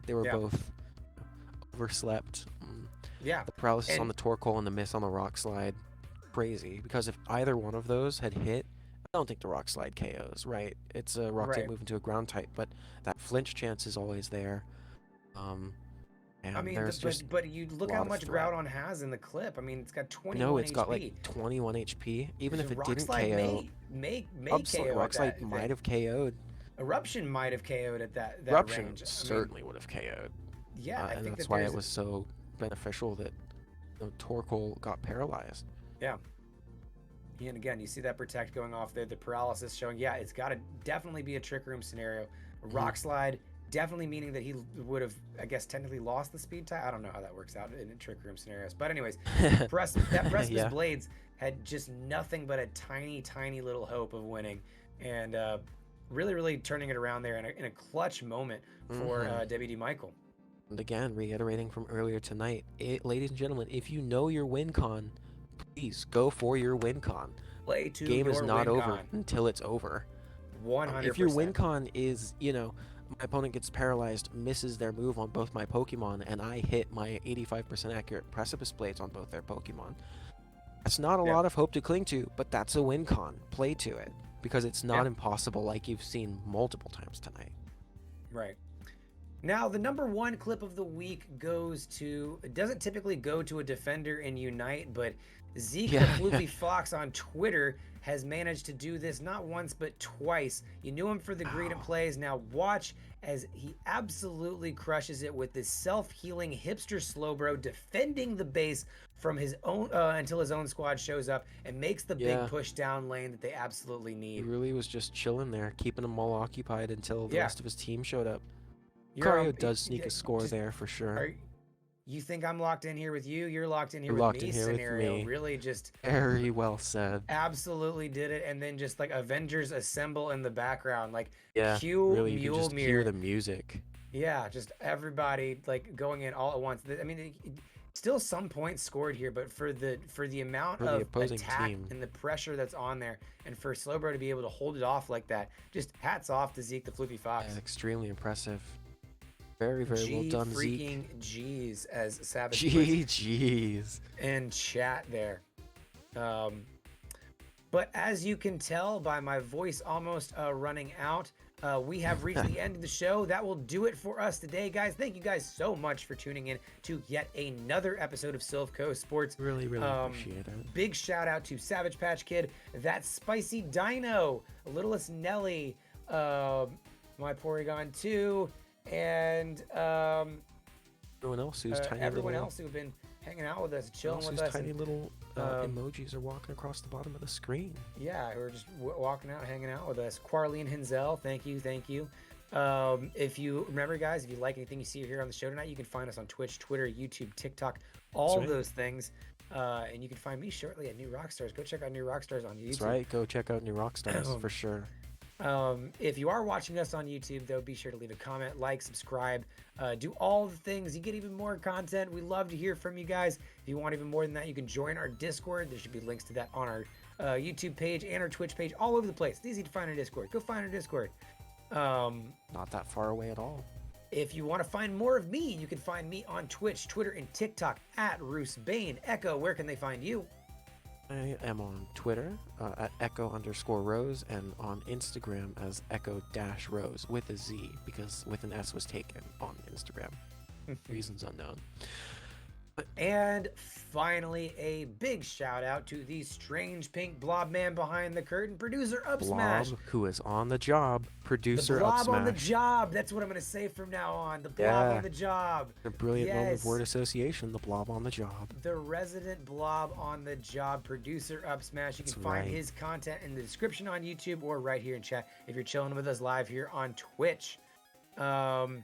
They were both overslept. The paralysis on the Torkoal and the miss on the rock slide, crazy. Because if either one of those had hit, I don't think the rock slide KOs, right? It's a rock type move into a ground type, but that flinch chance is always there. And I mean, but you look how much Groudon has in the clip. I mean, it's got 21 HP. No, it's got like 21 HP. Even if it didn't KO, may KO. Rock Slide might have KO'd. Eruption might have KO'd at that Eruption range. certainly would have KO'd. Yeah, I think that's why it was so beneficial that Torkoal got paralyzed. Yeah. And again, you see that protect going off there, the paralysis showing, it's got to definitely be a Trick Room scenario. Rock Slide, definitely meaning that he would have, I guess, technically lost the speed tie. I don't know how that works out in Trick Room scenarios. But anyways, that Precipice Blades had just nothing but a tiny little hope of winning. And really turning it around there in a clutch moment for WD Michael. And again, reiterating from earlier tonight, ladies and gentlemen, if you know your win con, please go for your win con. Play to Game your is not win over con. until it's over. 100%. If your win con is, my opponent gets paralyzed, misses their move on both my Pokemon, and I hit my 85% accurate Precipice Blades on both their Pokemon, that's not a lot of hope to cling to, but that's a win con. Play to it, because it's not impossible like you've seen multiple times tonight. Right. Now, the number 1 clip of the week it doesn't typically go to a defender in Unite, but Zeke the Floofy Fox on Twitter has managed to do this not once but twice. You knew him for the greeted plays. Now watch as he absolutely crushes it with this self-healing hipster Slowbro, defending the base from his own until his own squad shows up and makes the big push down lane that they absolutely need. He really was just chilling there, keeping them all occupied until the rest of his team showed up. Lucario does sneak a score there for sure. You think I'm locked in here with you? You're locked in here with me scenario. Really just very well said. Absolutely did it. And then just like Avengers assemble in the background. Like cue really Mjolnir. Hear the music. Yeah, just everybody like going in all at once. I mean, still some points scored here, but for the amount of attack and the pressure that's on there, and for Slowbro to be able to hold it off like that, just hats off to Zeke the Floofy Fox. Yeah, extremely impressive. Very well done, Zeke. Freaking G's, as Savage GG's in chat there. But as you can tell by my voice almost running out, we have reached the end of the show. That will do it for us today, guys. Thank you guys so much for tuning in to yet another episode of Silph Coast Sports. Really appreciate it. Big shout out to Savage Patch Kid, That Spicy Dino, Littlest Nelly, my Porygon 2, and everyone else who's tiny everyone little, else who've been hanging out with us, chilling with us. Tiny little emojis are walking across the bottom of the screen. Yeah, who are just walking out, hanging out with us. Quarleen Henzel, thank you. If you remember, guys, if you like anything you see here on the show tonight, you can find us on Twitch, Twitter, YouTube, TikTok, all right. those things. And you can find me shortly at New Rockstars. Go check out New Rockstars on YouTube. That's right. Go check out New Rockstars for sure. If you are watching us on YouTube, though, be sure to leave a comment, like, subscribe, do all the things. You get even more content. We love to hear from you guys. If you want even more than that, you can join our Discord. There should be links to that on our YouTube page and our Twitch page, all over the place. It's easy to find our Discord. Go find our Discord. Not that far away at all. If you want to find more of me, you can find me on Twitch, Twitter, and TikTok at Roos Bane. Echo, where can they find you? I am on Twitter at echo_rose and on Instagram as echo-rose with a Z because with an S was taken on Instagram. Reasons unknown. And finally, a big shout out to the strange pink blob man behind the curtain, producer Up Blob, Smash. who is on the job, producer The Up blob on the Smash. job. That's what I'm going to say from now on. The blob Yeah. on the job. A brilliant moment Yes. of word association, the blob on the job. The resident blob on the job, producer Up Smash. You can That's find right. his content in the description on YouTube or right here in chat if you're chilling with us live here on Twitch. And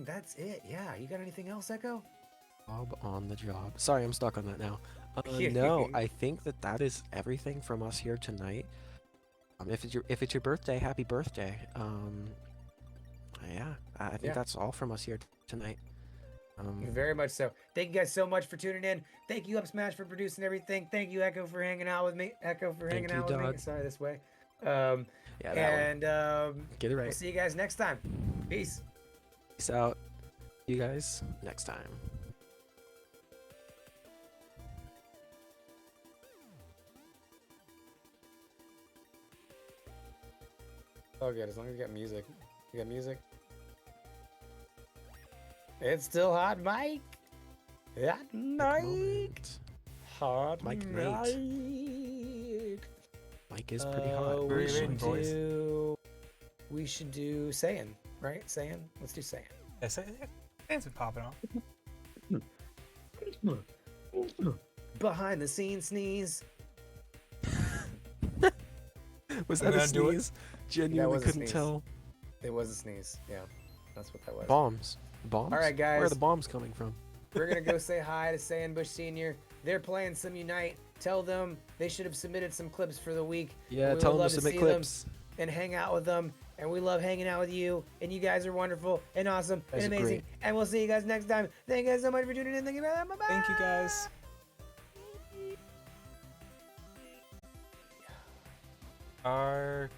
that's it. Yeah. You got anything else, Echo? Blob on the job. Sorry, I'm stuck on that now. No, I think that is everything from us here tonight. If it's your birthday, happy birthday. Yeah, I think that's all from us here tonight. Very much so. Thank you guys so much for tuning in. Thank you, Up Smash, for producing everything. Thank you, Echo, for hanging out with me. Echo for hanging out with me. Dodd. Sorry, this way. Yeah, that And Get it we'll right. see you guys next time. Peace. Peace out. See you guys next time. Oh, good. As long as you got music. You got music? It's still hot, Mike. Hot Mike. Moment. Hot Mike Mike. Mike is pretty hot. Where are We you should waiting, boys? we should do Saiyan, right? Saiyan? Let's do Saiyan. Yes, hands been popping off. Behind the scenes sneeze. Was I'm that a gonna do it. sneeze? Genuinely was a couldn't sneeze. tell. It was a sneeze. Yeah, that's what that was. Bombs. Bombs? All right, Where are guys. the bombs coming from? We're gonna go say hi to Saiyan Bush Senior. They're playing some Unite. Tell them they should have submitted some clips for the week. Yeah, We tell would them love to to submit see clips. them and hang out with them. And we love hanging out with you. And you guys are wonderful and awesome Guys and are amazing. great. And we'll see you guys next time. Thank you guys so much for tuning in. Thank you. Bye-bye. Thank you, guys. Our